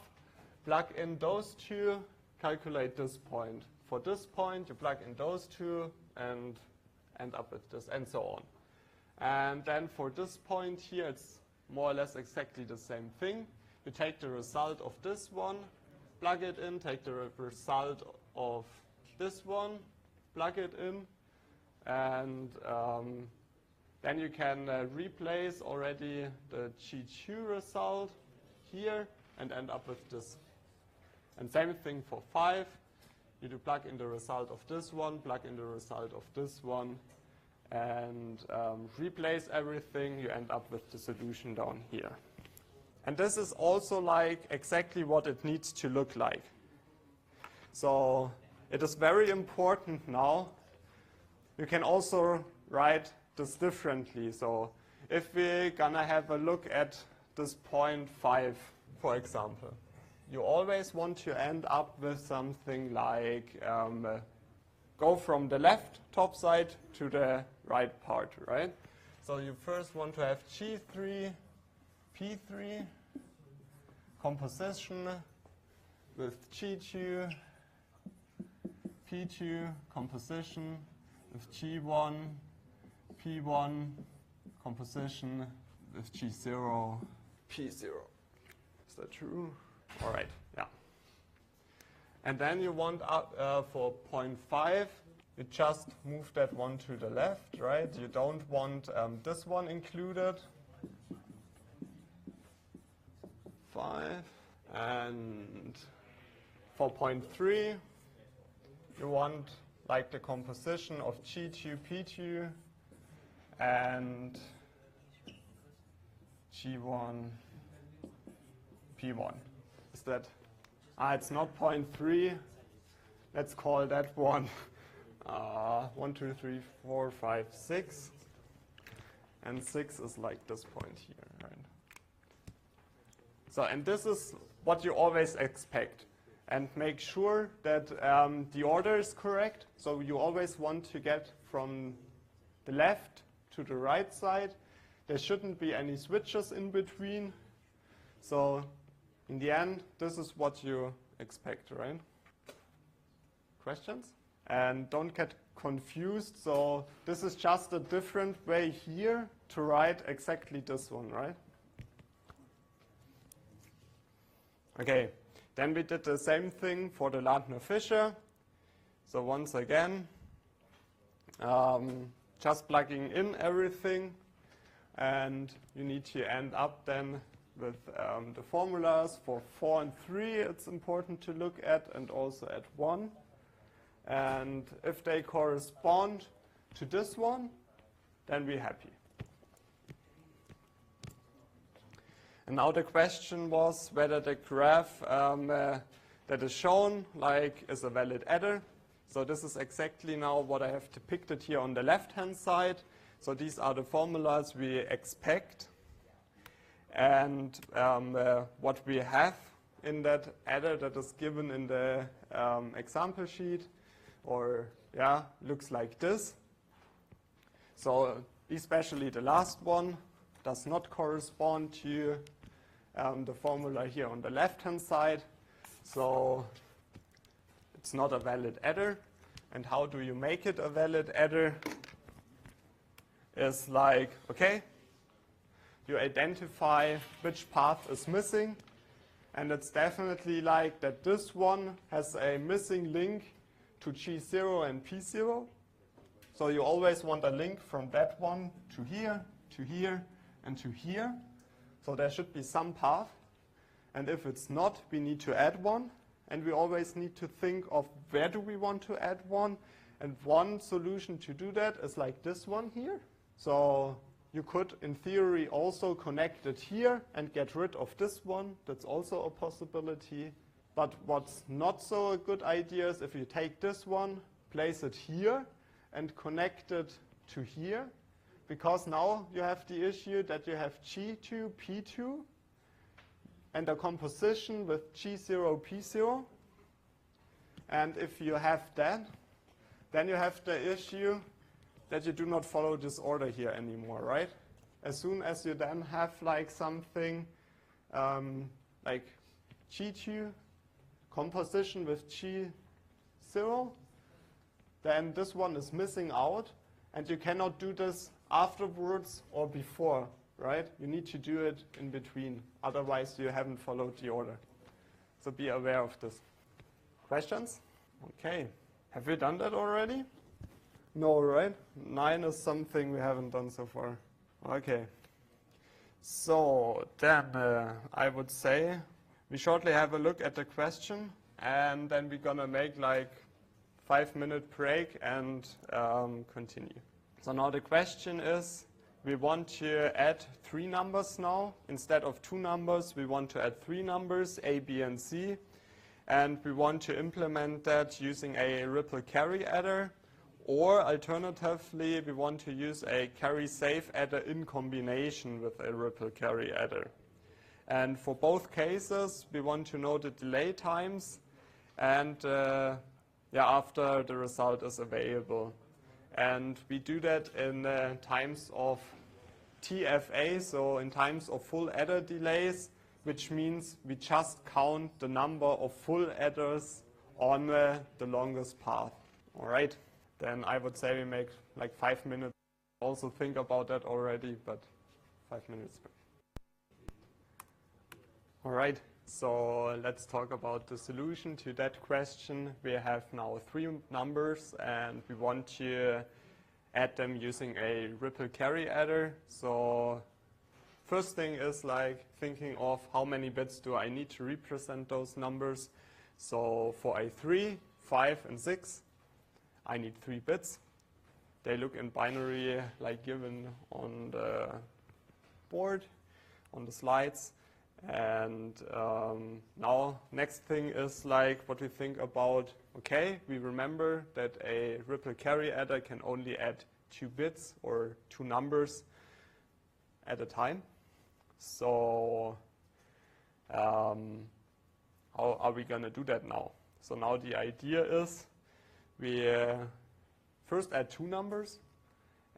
plug in those two, calculate this point. For this point, you plug in those two and end up with this, and so on. And then for this point here, it's more or less exactly the same thing. You take the result of this one, plug it in, take the result of this one, plug it in, and then you can replace already the G2 result here and end up with this. And same thing for 5. You do plug in the result of this one, plug in the result of this one, and replace everything. You end up with the solution down here. And this is also like exactly what it needs to look like. So it is very important now. You can also write this differently. So if we're gonna have a look at this point 5, for example, you always want to end up with something like go from the left top side to the right part, right? So you first want to have G3, P3, composition with G2, P2, composition with G1, P1, composition with G0, P0. Is that true? All right, yeah. And then you want for point 5, you just move that one to the left, right? You don't want this one included. 5. And for point 3, you want like the composition of G2, P2, and G1, P1. Is that? It's not point 3. Let's call that one 1, 2, 3, 4, 5, 6. And 6 is like this point here, right? So, and this is what you always expect. And make sure that the order is correct. So you always want to get from the left to the right side. There shouldn't be any switches in between. So in the end, this is what you expect, right? Questions? And don't get confused. So this is just a different way here to write exactly this one, right? Okay, then we did the same thing for the Lardner-Fisher. So once again, just plugging in everything, and you need to end up then with the formulas for 4 and 3. It's important to look at, and also at 1. And if they correspond to this one, then we're happy. And now the question was whether the graph that is shown is a valid adder. So this is exactly now what I have depicted here on the left-hand side. So these are the formulas we expect. And what we have in that adder that is given in the example sheet, or yeah, looks like this. So especially the last one does not correspond to the formula here on the left-hand side. So it's not a valid adder. And how do you make it a valid adder? Is like, okay, you identify which path is missing. And it's definitely like that this one has a missing link to G0 and P0. So you always want a link from that one to here, and to here. So there should be some path. And if it's not, we need to add one. And we always need to think of where do we want to add one. And one solution to do that is like this one here. So you could, in theory, also connect it here and get rid of this one. That's also a possibility. But what's not so a good idea is if you take this one, place it here, and connect it to here. Because now you have the issue that you have G2, P2, and a composition with G0, P0. And if you have that, then you have the issue that you do not follow this order here anymore, right? As soon as you then have like something like G2 composition with G0, then this one is missing out, and you cannot do this afterwards or before, right? You need to do it in between, otherwise you haven't followed the order. So be aware of this. Questions? Okay. Have we done that already? No, right? 9 is something we haven't done so far. Okay. So then I would say we shortly have a look at the question, and then we're gonna make like 5-minute break and continue. So now the question is, we want to add 3 numbers now. Instead of 2 numbers, we want to add 3 numbers, A, B, and C. And we want to implement that using a ripple carry adder, or alternatively, we want to use a carry save adder in combination with a ripple carry adder. And for both cases, we want to know the delay times and after the result is available. And we do that in times of TFA, so in times of full adder delays, which means we just count the number of full adders on the longest path. All right, then I would say we make like 5 minutes. Also think about that already, but 5 minutes. All right, so let's talk about the solution to that question. We have now 3 numbers, and we want to add them using a ripple carry adder. So first thing is like thinking of how many bits do I need to represent those numbers. So for a 3, 5, and 6, I need 3 bits. They look in binary like given on the board, on the slides. And now next thing is like what we think about, okay, we remember that a ripple carry adder can only add 2 bits or 2 numbers at a time. So how are we going to do that now? So now the idea is we first add 2 numbers,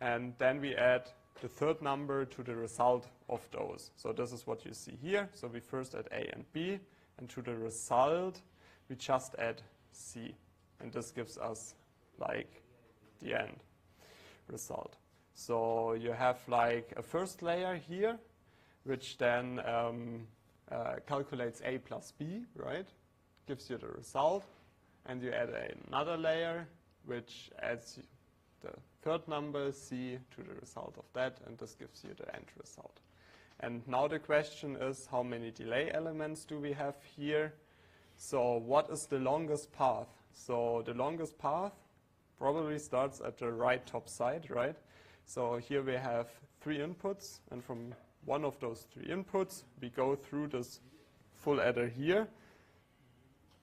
and then we add the 3rd number to the result of those. So this is what you see here. So we first add A and B, and to the result we just add C. And this gives us like the end result. So you have like a first layer here, which then calculates A plus B, right? Gives you the result. And you add another layer, which adds the 3rd number, C, to the result of that, and this gives you the end result. And now the question is, how many delay elements do we have here? So what is the longest path? So the longest path probably starts at the right top side, right? So here we have 3 inputs, and from one of those 3 inputs, we go through this full adder here,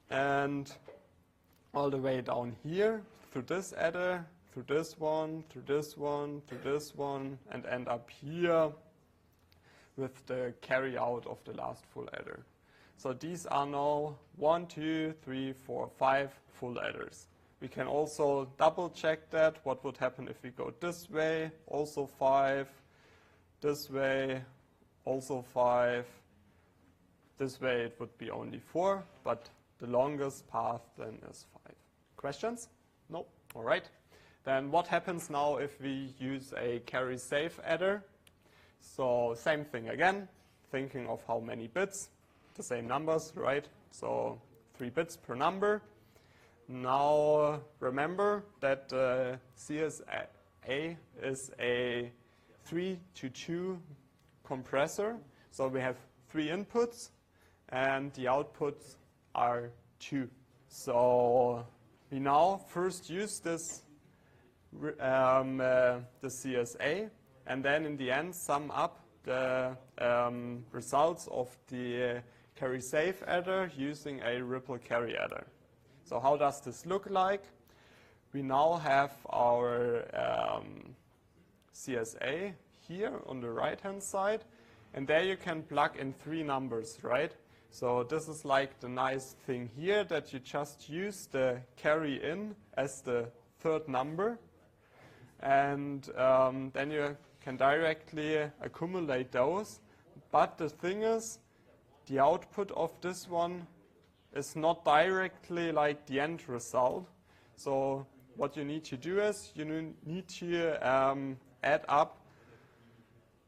and all the way down here, through this adder, through this one, through this one, through this one, and end up here with the carry out of the last full adder. So these are now 1, 2, 3, 4, 5 full adders. We can also double check that, what would happen if we go this way, also 5, this way, also 5, this way it would be only 4, but the longest path then is 5. Questions? No? All right. Then what happens now if we use a carry save adder? So same thing again, thinking of how many bits, the same numbers, right? So 3 bits per number. Now remember that CSA is a 3 to 2 compressor. So we have 3 inputs and the outputs are 2. So we now first use this the CSA and then in the end sum up the results of the carry save adder using a ripple carry adder. So how does this look like? We now have our CSA here on the right hand side and there you can plug in 3 numbers, right? So this is like the nice thing here that you just use the carry in as the 3rd number and then you can directly accumulate those. But the thing is, the output of this one is not directly like the end result. So what you need to do is you need to add up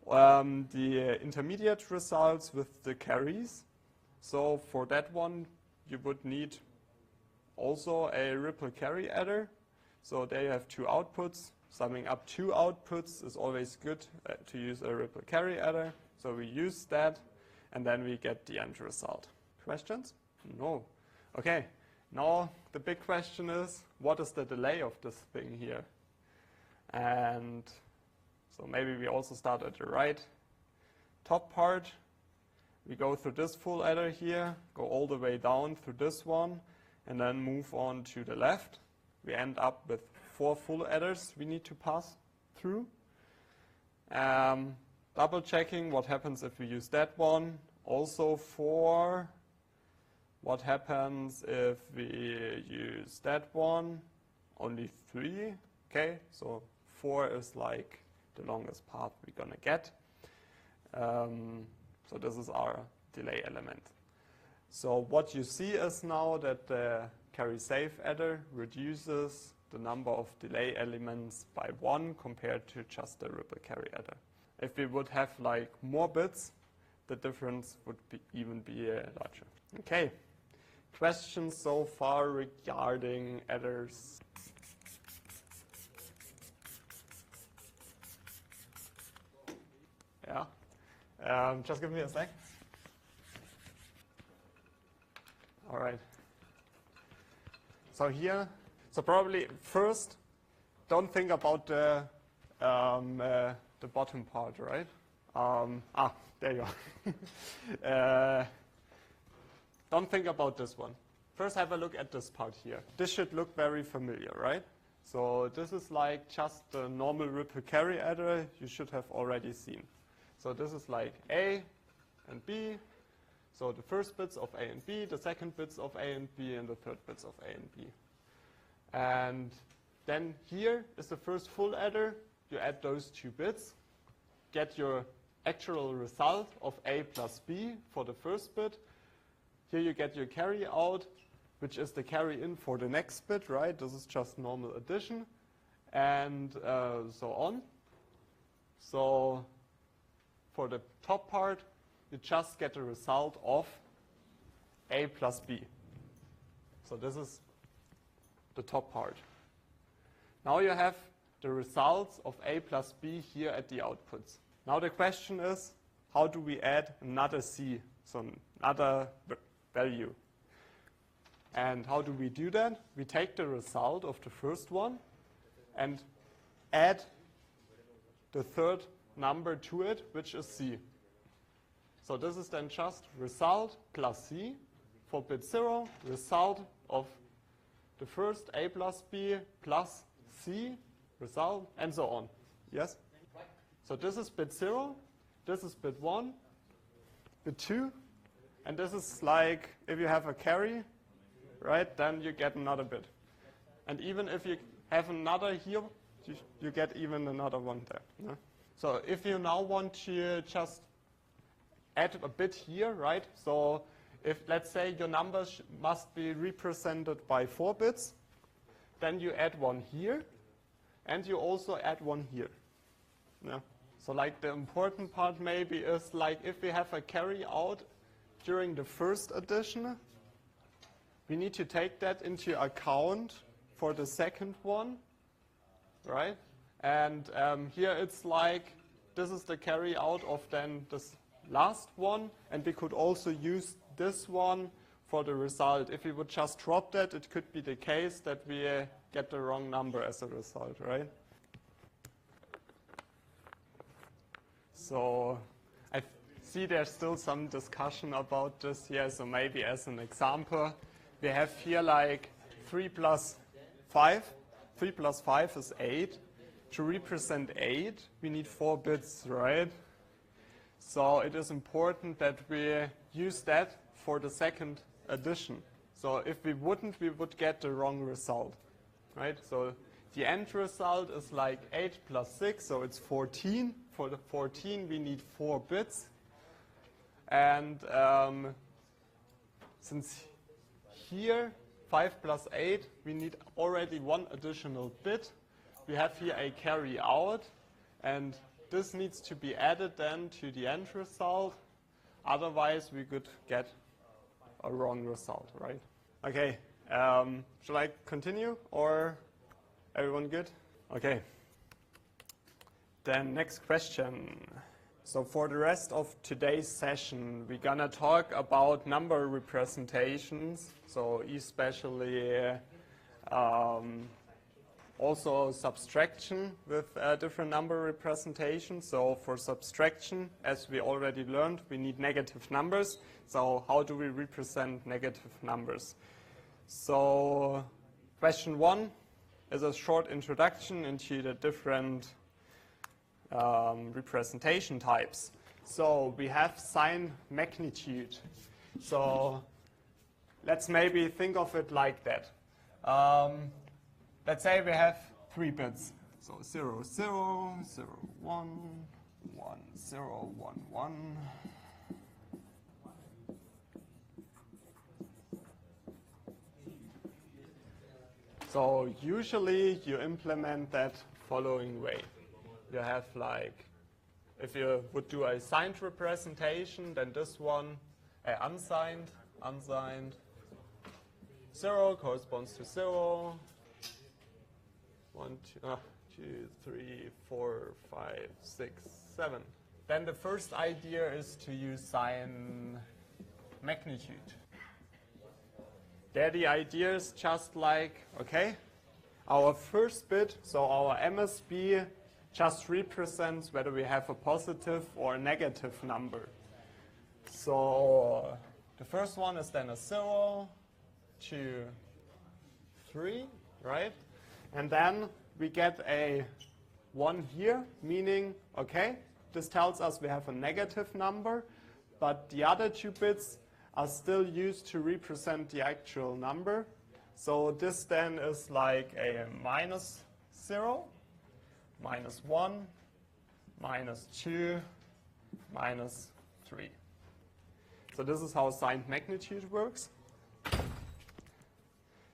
the intermediate results with the carries. So for that one you would need also a ripple carry adder. So there you have 2 outputs. Summing up 2 outputs is always good to use a ripple carry adder. So we use that and then we get the end result. Questions? No. Okay, now the big question is, what is the delay of this thing here? And so maybe we also start at the right top part. We go through this full adder here, go all the way down through this one, and then move on to the left. We end up with 4 full adders we need to pass through. Double checking what happens if we use that one. Also for what happens if we use that one. Only 3. Okay, so 4 is like the longest path we're gonna get. So this is our delay element. So what you see is now that the carry save adder reduces the number of delay elements by 1 compared to just the ripple carry adder. If we would have like more bits, the difference would even be larger. Okay, questions so far regarding adders? Yeah, just give me a sec. All right. So here, so probably first, don't think about the bottom part, right? There you are. Don't think about this one. First, have a look at this part here. This should look very familiar, right? So this is like just the normal ripple carry adder you should have already seen. So this is like A and B. So the first bits of A and B, the second bits of A and B, and the third bits of A and B. And then here is the first full adder. You add those 2 bits, get your actual result of A plus B for the first bit. Here you get your carry out, which is the carry in for the next bit, right? This is just normal addition, and so on. So for the top part, you just get a result of A plus B. So this is the top part. Now you have the results of A plus B here at the outputs. Now the question is, how do we add another C, so another value? And how do we do that? We take the result of the first one and add the third number to it, which is C. So this is then just result plus C for bit 0, result of the first A plus B plus C, result, and so on. Yes? So this is bit 0, this is bit 1, bit 2, and this is like if you have a carry, right, then you get another bit. And even if you have another here, you get even another one there. Yeah? So if you now want to just add a bit here, right? So if, let's say, your numbers must be represented by 4 bits, then you add 1 here, and you also add 1 here. Yeah. So like the important part maybe is like if we have a carry out during the first addition, we need to take that into account for the second one, right? And here it's like this is the carry out of then this last one, and we could also use this one for the result. If we would just drop that, it could be the case that we get the wrong number as a result, right? So I see there's still some discussion about this here, so maybe as an example, we have here like 3 plus 5. 3 plus 5 is 8. To represent 8, we need 4 bits, right? So it is important that we use that for the second addition. So if we wouldn't, we would get the wrong result, right? So the end result is like 8 plus 6, so it's 14. For the 14, we need 4 bits. And since here, 5 plus 8, we need already 1 additional bit. We have here a carry out, and this needs to be added then to the end result. Otherwise, we could get a wrong result, right? Okay, shall I continue, or everyone good? Okay. Then next question. So for the rest of today's session, we're gonna talk about number representations. So especially also subtraction with different number representations. So for subtraction, as we already learned, we need negative numbers. So how do we represent negative numbers? So question 1 is a short introduction into the different representation types. So we have sign magnitude. So let's maybe think of it like that. Let's say we have 3 bits. So 0, 0, 0, 1, 1, 0, 1, 1. So usually you implement that following way. You have like, if you would do a signed representation, then this one, unsigned, 0 corresponds to 0. 1, 2, 3, 4, 5, 6, 7. Then the first idea is to use sign magnitude. There the idea is just like, okay, our first bit, so our MSB, just represents whether we have a positive or a negative number. So the first one is then a 0, 2, 3, right? And then we get a 1 here, meaning, okay, this tells us we have a negative number, but the other 2 bits are still used to represent the actual number. So this then is like a minus 0, minus 1, minus 2, minus 3. So this is how signed magnitude works.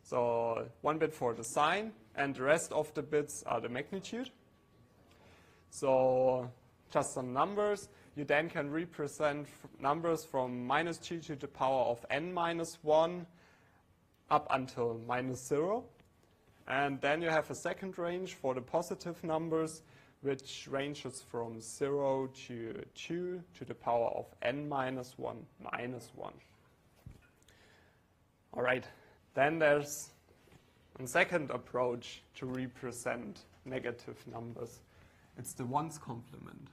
So 1 bit for the sign, and the rest of the bits are the magnitude. So just some numbers. You then can represent numbers from minus 2 to the power of n minus 1 up until minus 0. And then you have a second range for the positive numbers, which ranges from 0 to 2 to the power of n minus 1 minus 1. All right, then there's a second approach to represent negative numbers. It's the ones complement.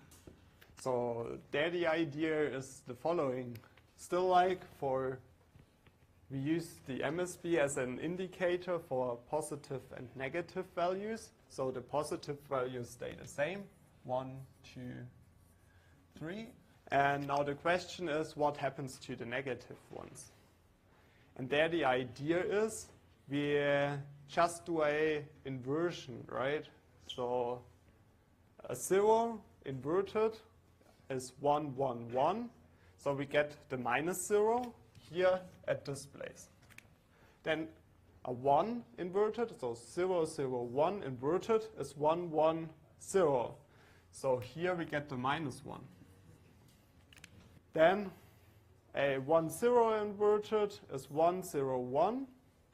So there the idea is the following. Still like we use the MSB as an indicator for positive and negative values. So the positive values stay the same, 1, 2, 3. And now the question is, what happens to the negative ones? And there the idea is we just do a inversion, right? So a 0 inverted is 1, 1, 1. So we get the minus 0 here at this place. Then a 1 inverted, so 0, 0, 1 inverted is 1, 1, 0. So here we get the minus 1. Then a 1, 0 inverted is 1, 0, 1.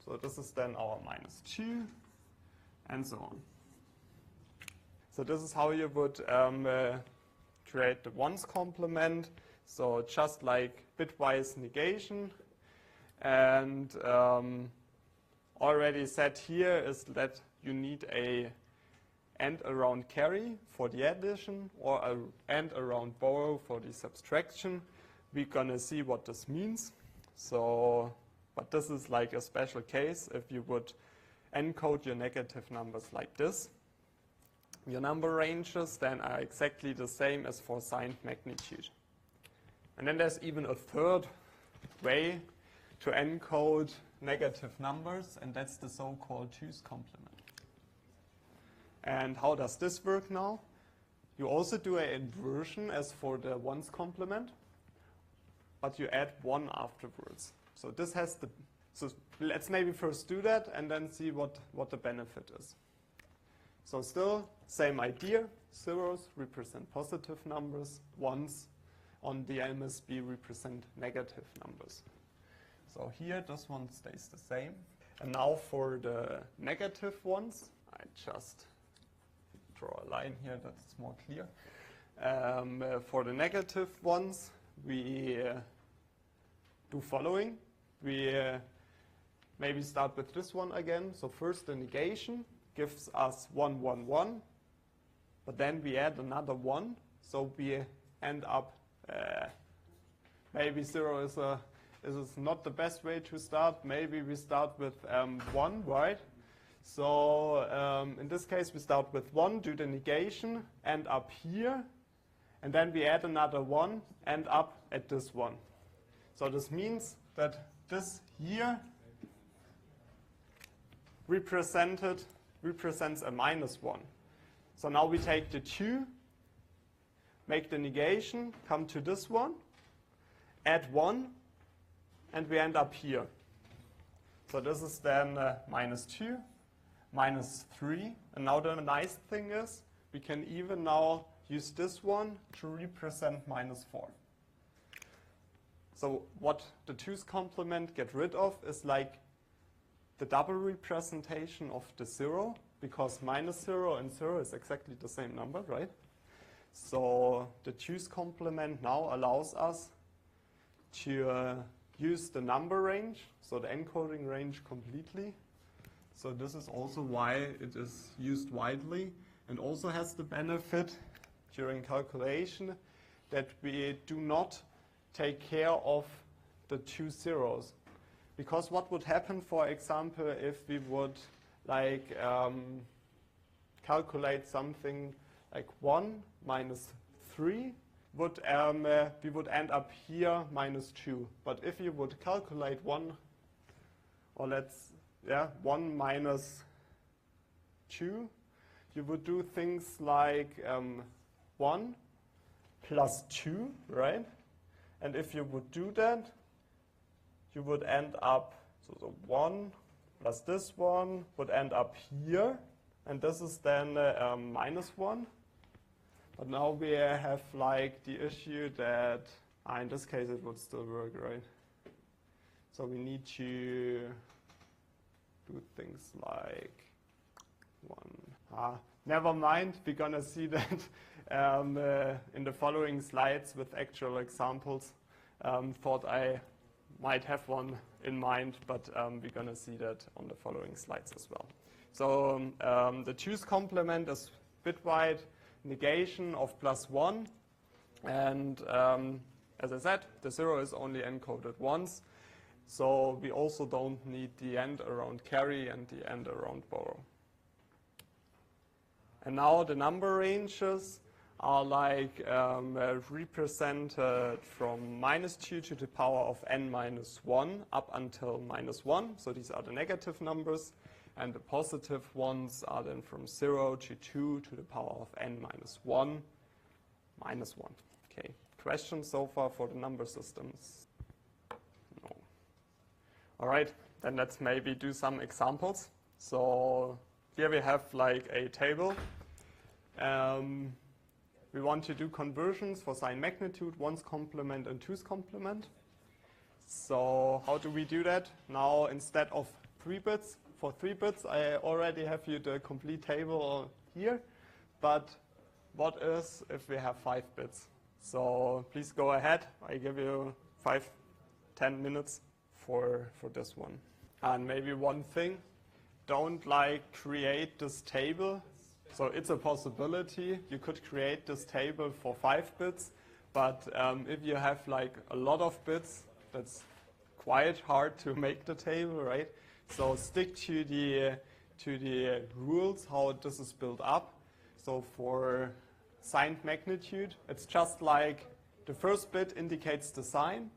So this is then our minus 2, and so on. So this is how you would create the ones complement, so just like bitwise negation. And already said here is that you need a AND around carry for the addition or an AND around borrow for the subtraction. We're gonna see what this means. So, but this is like a special case if you would encode your negative numbers like this. Your number ranges then are exactly the same as for signed magnitude. And then there's even a third way to encode negative numbers, and that's the so-called two's complement. And how does this work now? You also do an inversion as for the ones complement, but you add 1 afterwards. So this has the, so let's maybe first do that and then see what the benefit is. So still, same idea, zeros represent positive numbers, ones on the MSB represent negative numbers. So here, this one stays the same. And now for the negative ones, I just draw a line here that's more clear. For the negative ones, we do following. We maybe start with this one again. So first the negation gives us 1, 1, 1. But then we add another 1. So we end up, maybe 0 is not the best way to start. Maybe we start with 1, right? So in this case, we start with 1, do the negation, end up here, and then we add another 1, end up at this one. So this means that this here represents a -1. So now we take the 2, make the negation, come to this one, add 1, and we end up here. So this is then -2, -3. And now the nice thing is we can even now use this one to represent -4. So what the two's complement get rid of is like the double representation of the 0, because -0 and 0 is exactly the same number, right? So the two's complement now allows us to use the number range, so the encoding range completely. So this is also why it is used widely, and also has the benefit during calculation that we do not take care of the 2 zeros. Because what would happen, for example, if we would like calculate something like 1 minus 3, we would end up here -2. But if you would calculate 1, or 1 minus 2, you would do things like 1 plus 2, right? And if you would do that, you would end up, so the 1 plus this one would end up here, and this is then -1. But now we have like the issue that, in this case it would still work, right? So we need to do things like 1. Never mind, we're gonna see that in the following slides with actual examples. Thought I might have one in mind, but we're gonna see that on the following slides as well. So the two's complement is bitwise negation of +1, and as I said, the 0 is only encoded once, so we also don't need the AND around carry and the AND around borrow. And now the number ranges are like represented from -2 to the power of n-1 up until -1, so these are the negative numbers. And the positive ones are then from 0 to 2 to the power of n-1, -1. Okay, questions so far for the number systems? No. All right, then let's maybe do some examples. So here we have like a table. We want to do conversions for sign magnitude, ones complement and two's complement. So how do we do that? Now instead of 3 bits, for 3 bits, I already have you the complete table here, but what is if we have 5 bits? So please go ahead. I give you 5-10 minutes for this one. And maybe one thing, don't create this table. So it's a possibility. You could create this table for 5 bits, but if you have a lot of bits, that's quite hard to make the table, right? So stick to the rules how this is built up. So for signed magnitude, it's just like the first bit indicates the sign.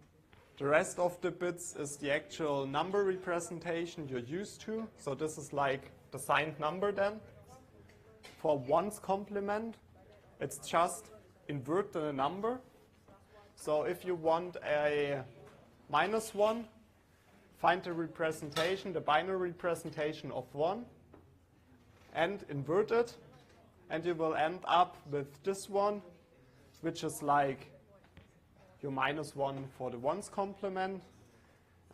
The rest of the bits is the actual number representation you're used to. So this is like the signed number then. For ones complement, it's just invert the number. So if you want a -1, find the representation, the binary representation of 1, and invert it, and you will end up with this one, which is like your -1 for the ones complement,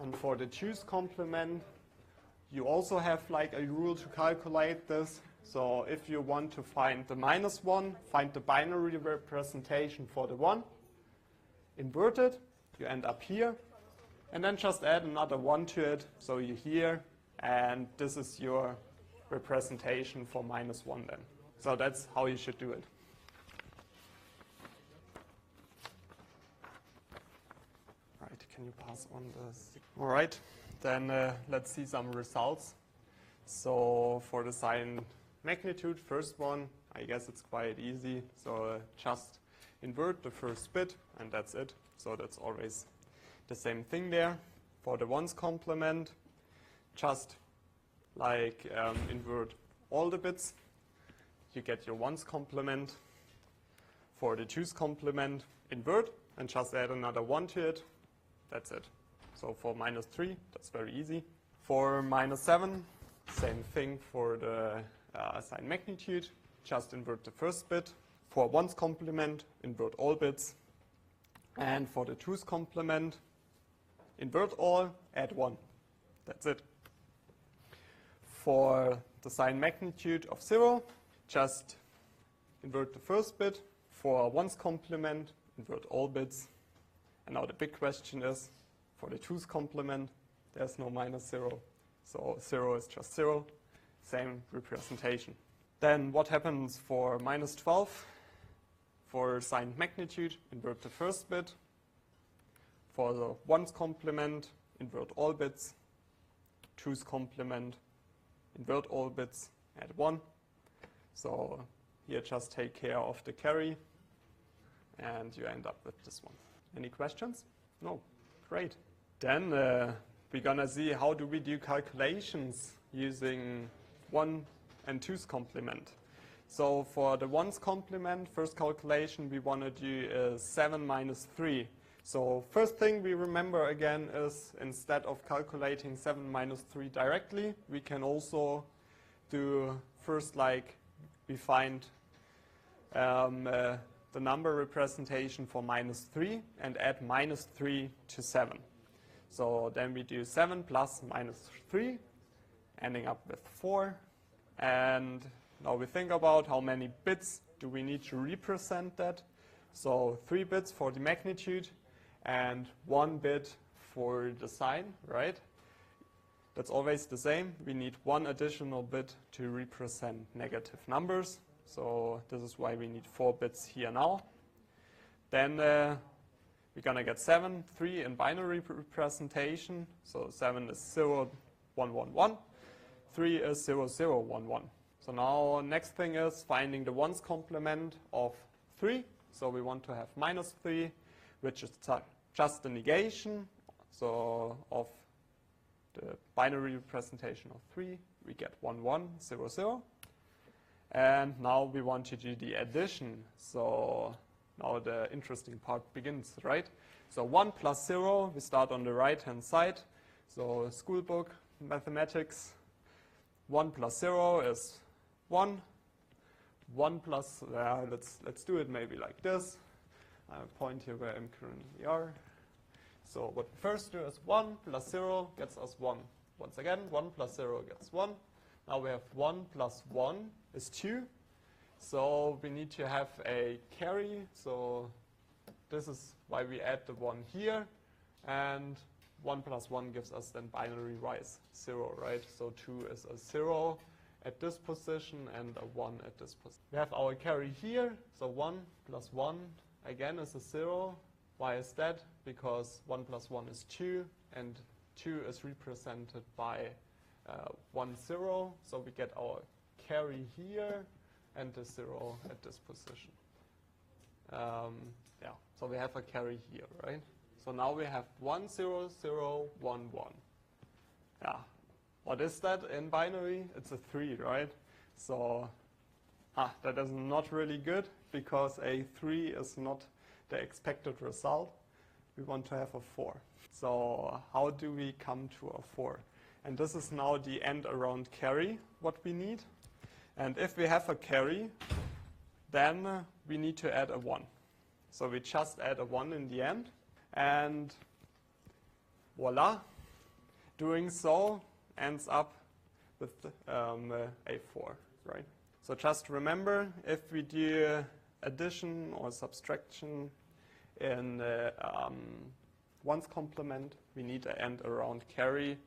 and for the twos complement, you also have a rule to calculate this. So if you want to find the -1, find the binary representation for the 1, invert it, you end up here, and then just add another 1 to it, so you're here, and this is your representation for -1 then. So that's how you should do it. Right, can you pass on this? All right, then let's see some results. So for the sign magnitude, first one, I guess it's quite easy. So just invert the first bit, and that's it. So that's always the same thing there. For the ones complement, just invert all the bits. You get your ones complement. For the twos complement, invert and just add another 1 to it. That's it. So for -3, that's very easy. For -7, same thing for the sign magnitude. Just invert the first bit. For ones complement, invert all bits. And for the twos complement, invert all, add 1. That's it. For the sign magnitude of 0, just invert the first bit. For ones complement, invert all bits. And now the big question is, for the twos complement, there's no -0. So 0 is just 0. Same representation. Then what happens for -12? For signed magnitude, invert the first bit. For the ones complement, invert all bits. Twos complement, invert all bits, add 1. So here just take care of the carry, and you end up with this one. Any questions? No? Great. Then we're gonna see how do we do calculations using 1 and 2's complement. So for the 1's complement, first calculation we want to do is 7 minus 3. So first thing we remember again is instead of calculating 7 minus 3 directly, we can also do first we find the number representation for -3 and add -3 to 7. So then we do 7 plus -3, ending up with 4. And now we think about how many bits do we need to represent that. So 3 bits for the magnitude and 1 bit for the sign, right? That's always the same. We need 1 additional bit to represent negative numbers. So this is why we need 4 bits here now. Then we're going to get 7, 3 in binary representation. So 7 is 0, 1, 1, 1. 3 is 0, 0, 1, 1. So now next thing is finding the ones complement of 3. So we want to have -3, which is just the negation. So of the binary representation of 3, we get 1, 1, 0, 0. And now we want to do the addition. So now the interesting part begins, right? So 1 plus 0, we start on the right-hand side. So school book, mathematics, 1 plus 0 is 1. 1 plus, let's do it maybe like this. I'll point here where I'm currently are. So what we first do is 1 plus 0 gets us 1. Once again, 1 plus 0 gets 1. Now we have 1 plus 1 is 2. So we need to have a carry. So this is why we add the 1 here. And 1 plus 1 gives us then binary-wise 0, right? So 2 is a 0 at this position and a 1 at this position. We have our carry here. So 1 plus 1 again is a 0. Why is that? Because 1 plus 1 is 2, and 2 is represented by 1, 0. So we get our carry here and the 0 at this position. Yeah, so we have a carry here, right? So now we have 1, 0, 0, 1, 1. Yeah, what is that in binary? It's a 3, right? So that is not really good, because a 3 is not the expected result. We want to have a 4. So how do we come to a 4? And this is now the end around carry, what we need. And if we have a carry, then we need to add a 1. So we just add a 1 in the end, and voila. Doing so ends up with a 4, right? So just remember, if we do addition or subtraction in one's complement, we need to end around carry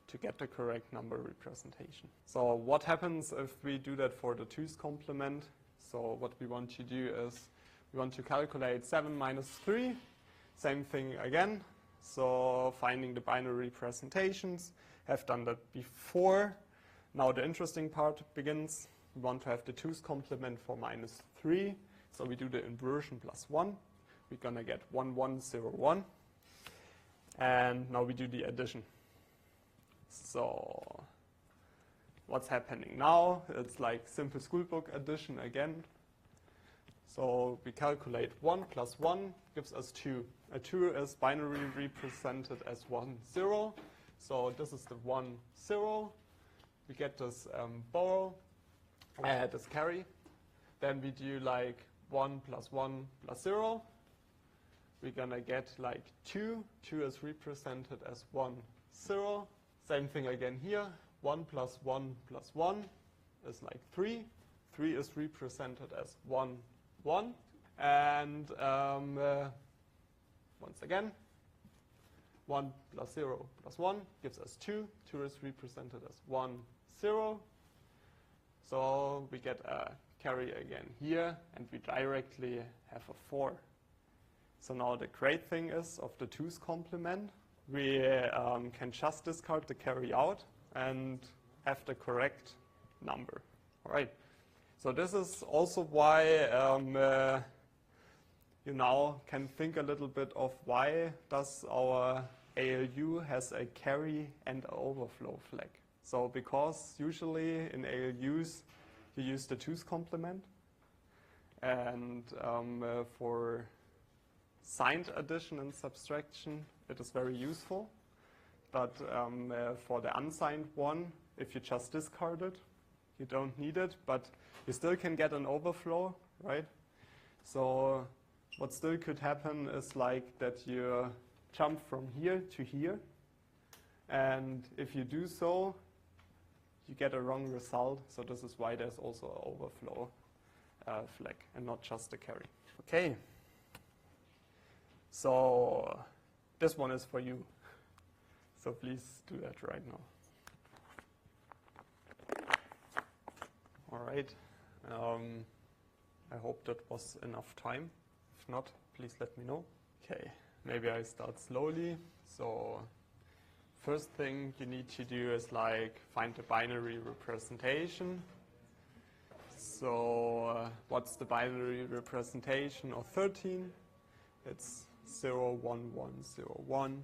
to get the correct number representation. So what happens if we do that for the 2's complement? So what we want to do is we want to calculate 7 minus 3. Same thing again. So finding the binary representations. Have done that before. Now the interesting part begins. We want to have the 2's complement for minus 3. So we do the inversion plus 1. We're going to get 1, 1, 0, 1. And now we do the addition. So what's happening now? It's like simple schoolbook addition again. So we calculate 1 plus 1 gives us 2. A 2 is binary represented as 1, 0. So this is the 1, 0. We get this borrow, this carry. Then we do like 1 plus 1 plus 0. We're going to get like 2. 2 is represented as 1, 0. Same thing again here. 1 plus 1 plus 1 is like 3. 3 is represented as 1, 1. And once again, 1 plus 0 plus 1 gives us 2. 2 is represented as 1, 0. So we get a carry again here, and we directly have a 4. So now the great thing is, of the 2's complement, we can just discard the carry out and have the correct number. All right. So this is also why you now can think a little bit of why does our ALU has a carry and an overflow flag. So because usually in ALUs you use the 2's complement, and for signed addition and subtraction it is very useful. But for the unsigned one, if you just discard it, you don't need it, but you still can get an overflow, right? So what still could happen is like that you jump from here to here, and if you do so, you get a wrong result. So this is why there's also an overflow flag and not just a carry. Okay. So this one is for you. So please do that right now. All right. I hope that was enough time. If not, please let me know. Okay, maybe I start slowly. So first thing you need to do is like find the binary representation. So what's the binary representation of 13? It's 0, 1, 1, 0, 1.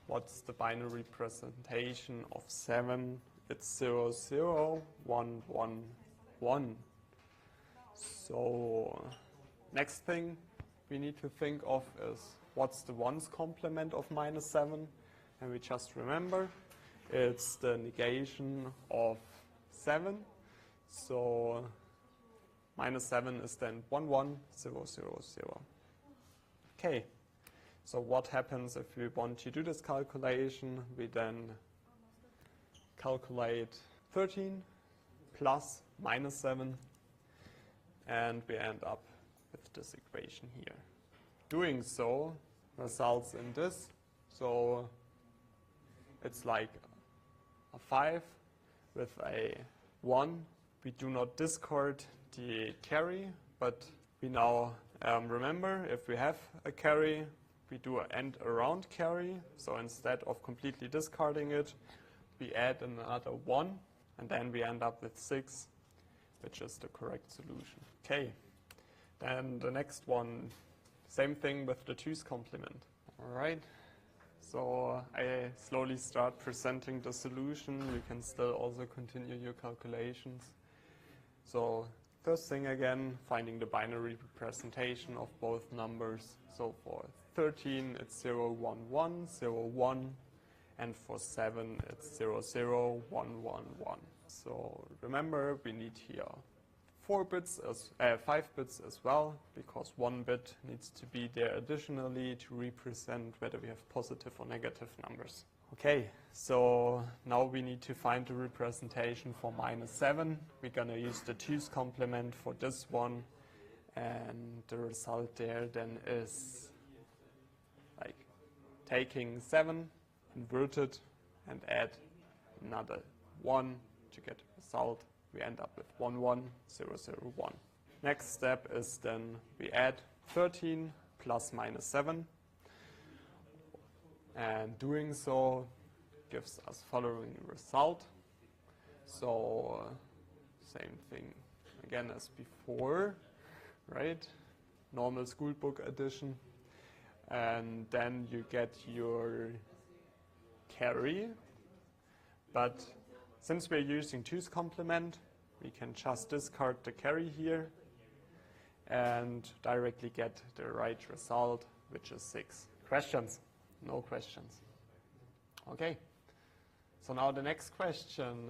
What's the binary representation of 7? It's 0, 0, 1, 1, 1. So next thing we need to think of is what's the 1's complement of minus 7? And we just remember it's the negation of 7. So minus 7 is then 1, 1, 0, 0, 0. Okay. So what happens if we want to do this calculation? We then calculate 13 plus minus 7. and we end up with this equation here. Doing so results in this. So it's like a 5 with a 1. We do not discard the carry, but we now remember if we have a carry, we do an end around carry. So instead of completely discarding it, we add another 1, and then we end up with 6, which is the correct solution. Okay, then the next one, same thing with the 2's complement. All right, so I slowly start presenting the solution. You can still also continue your calculations. So first thing again, finding the binary representation of both numbers. So for 13, it's 0, 1, 1, 0, 1. And for 7, it's 0, 0, 1, 1, 1. So remember, we need here 5 bits as well, because 1 bit needs to be there additionally to represent whether we have positive or negative numbers. Okay, so now we need to find the representation for -7. We're going to use the 2's complement for this one, and the result there then is like taking 7, invert it, and add another 1 to get a result. We end up with 1, 1, 0, 0, 1. Next step is then we add 13 plus -7. And doing so gives us following result. So same thing again as before, right? Normal school book addition. And then you get your carry. But since we're using 2's complement, we can just discard the carry here and directly get the right result, which is 6. Questions? No questions. Okay, so now the next question.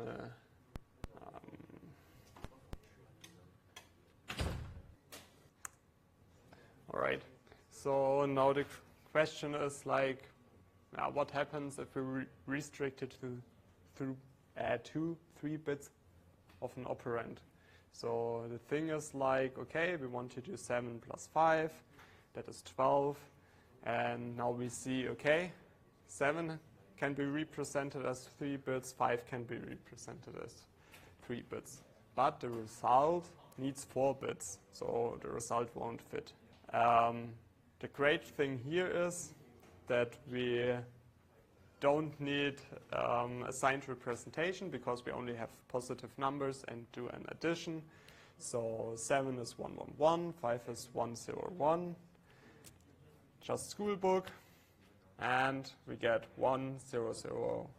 All right, so now the question is like, what happens if we restrict it to 2, 3 bits of an operand? So the thing is like, okay, we want to do 7 plus 5, that is 12. And now we see, okay, 7 can be represented as 3 bits, 5 can be represented as 3 bits. But the result needs 4 bits, so the result won't fit. The great thing here is that we don't need assigned representation because we only have positive numbers and do an addition. So 7 is 1, 1, 1, 5 is 1, 0, 1. Just school book, and we get 1, 0, 0.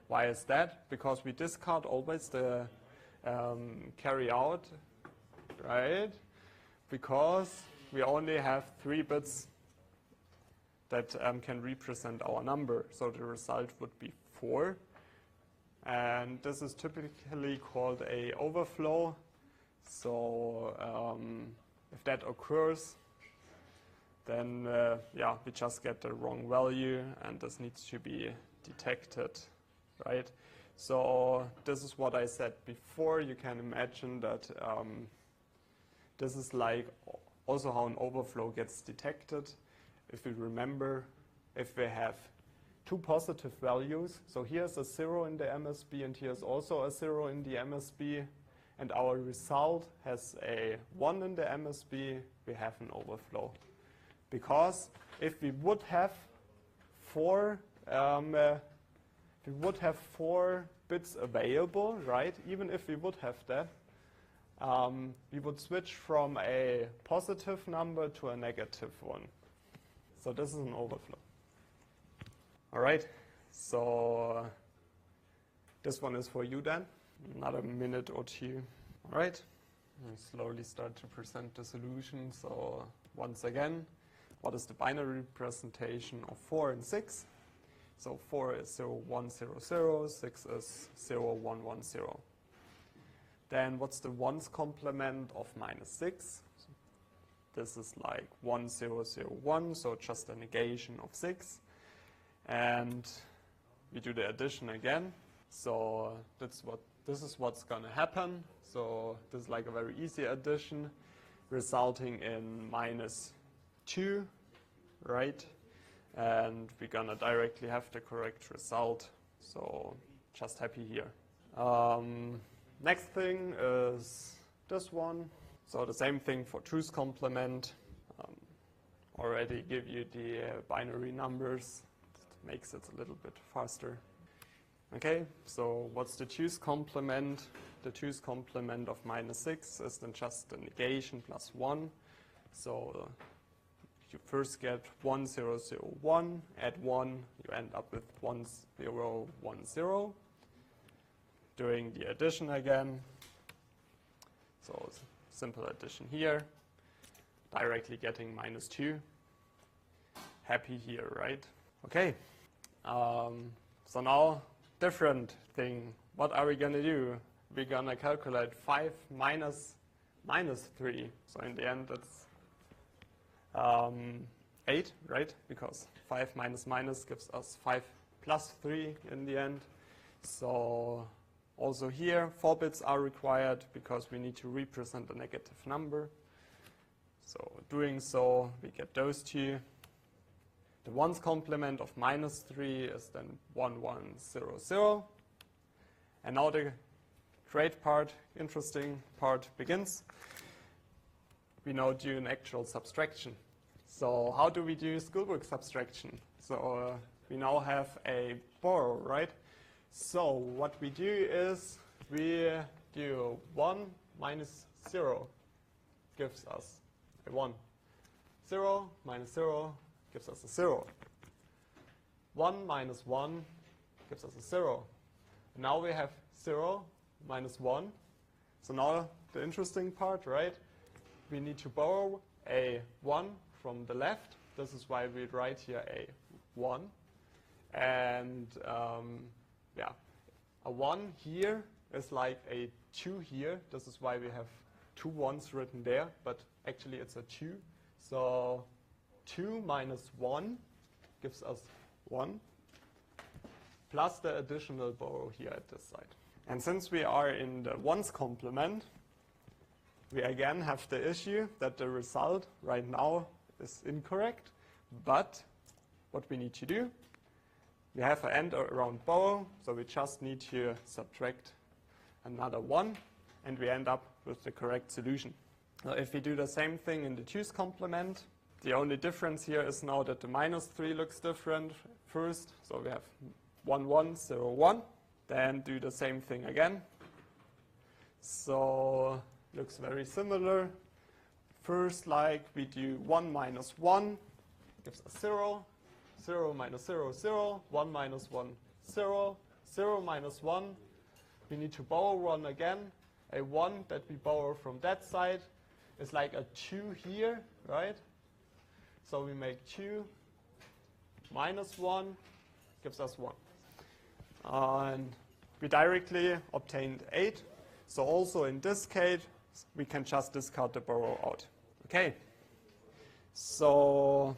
Why is that? Because we discard always the carry out, right? Because we only have 3 bits that can represent our number, so the result would be 4. And this is typically called a overflow. So if that occurs, then we just get the wrong value, and this needs to be detected, right? So this is what I said before. You can imagine that this is like also how an overflow gets detected. If we remember, if we have 2 positive values, so here's a 0 in the MSB and here's also a 0 in the MSB, and our result has a 1 in the MSB, we have an overflow. Because if we would have 4 bits available, right? Even if we would have that, we would switch from a positive number to a negative one. So this is an overflow. All right, so this one is for you then. Another minute or 2. All right, we slowly start to present the solution. So once again, what is the binary representation of 4 and 6? So 4 is 0, 1, 0, 0. 6 is 0, 1, 1, 0. Then what's the 1's complement of -6? This is like 1, 0, 0, 1, so just a negation of 6. And we do the addition again. So that's what this is what's going to happen. So this is like a very easy addition, resulting in -2, right? And we're going to directly have the correct result. So just happy here. Next thing is this one. So the same thing for choose complement. Already give you the binary numbers. It makes it a little bit faster. Okay, so what's the choose complement? The choose complement of -6 is then just the negation plus 1. So you first get 1, 0, 0, 1. Add 1, you end up with 1, 0, 1, 0. Doing the addition again. So simple addition here. Directly getting -2. Happy here, right? Okay. So now, different thing. What are we gonna do? We're gonna calculate 5 minus -3. So in the end, it's 8, right? Because 5 minus gives us 5 plus 3 in the end. So also here, 4 bits are required because we need to represent a negative number. So doing so, we get those two. The ones complement of -3 is then 1, 1, 0, 0. And now the great part, interesting part begins. We now do an actual subtraction. So how do we do schoolbook subtraction? So we now have a borrow, right? So what we do is we do 1 minus 0 gives us a 1. 0 minus 0 gives us a 0. 1 minus 1 gives us a 0. And now we have 0 minus 1. So now the interesting part, right? We need to borrow a 1 from the left. This is why we write here a 1. And yeah, a 1 here is like a 2 here. This is why we have 2 1s written there, but actually it's a 2. So 2 minus 1 gives us 1, plus the additional borrow here at this side. And since we are in the ones complement, we again have the issue that the result right now is incorrect. But what we need to do, we have an end around borrow, so we just need to subtract another 1, and we end up with the correct solution. Now if we do the same thing in the choose complement, the only difference here is now that the -3 looks different first. So we have 1, 1, 0, 1. Then do the same thing again. So looks very similar. First, like we do 1 minus 1 gives us 0. 0 minus 0, 0. 1 minus 1, 0. 0 minus 1. We need to borrow 1 again. A 1 that we borrow from that side is like a 2 here, right? So we make 2 minus 1 gives us 1. And we directly obtained 8. So also in this case, we can just discard the borrow out. Okay. So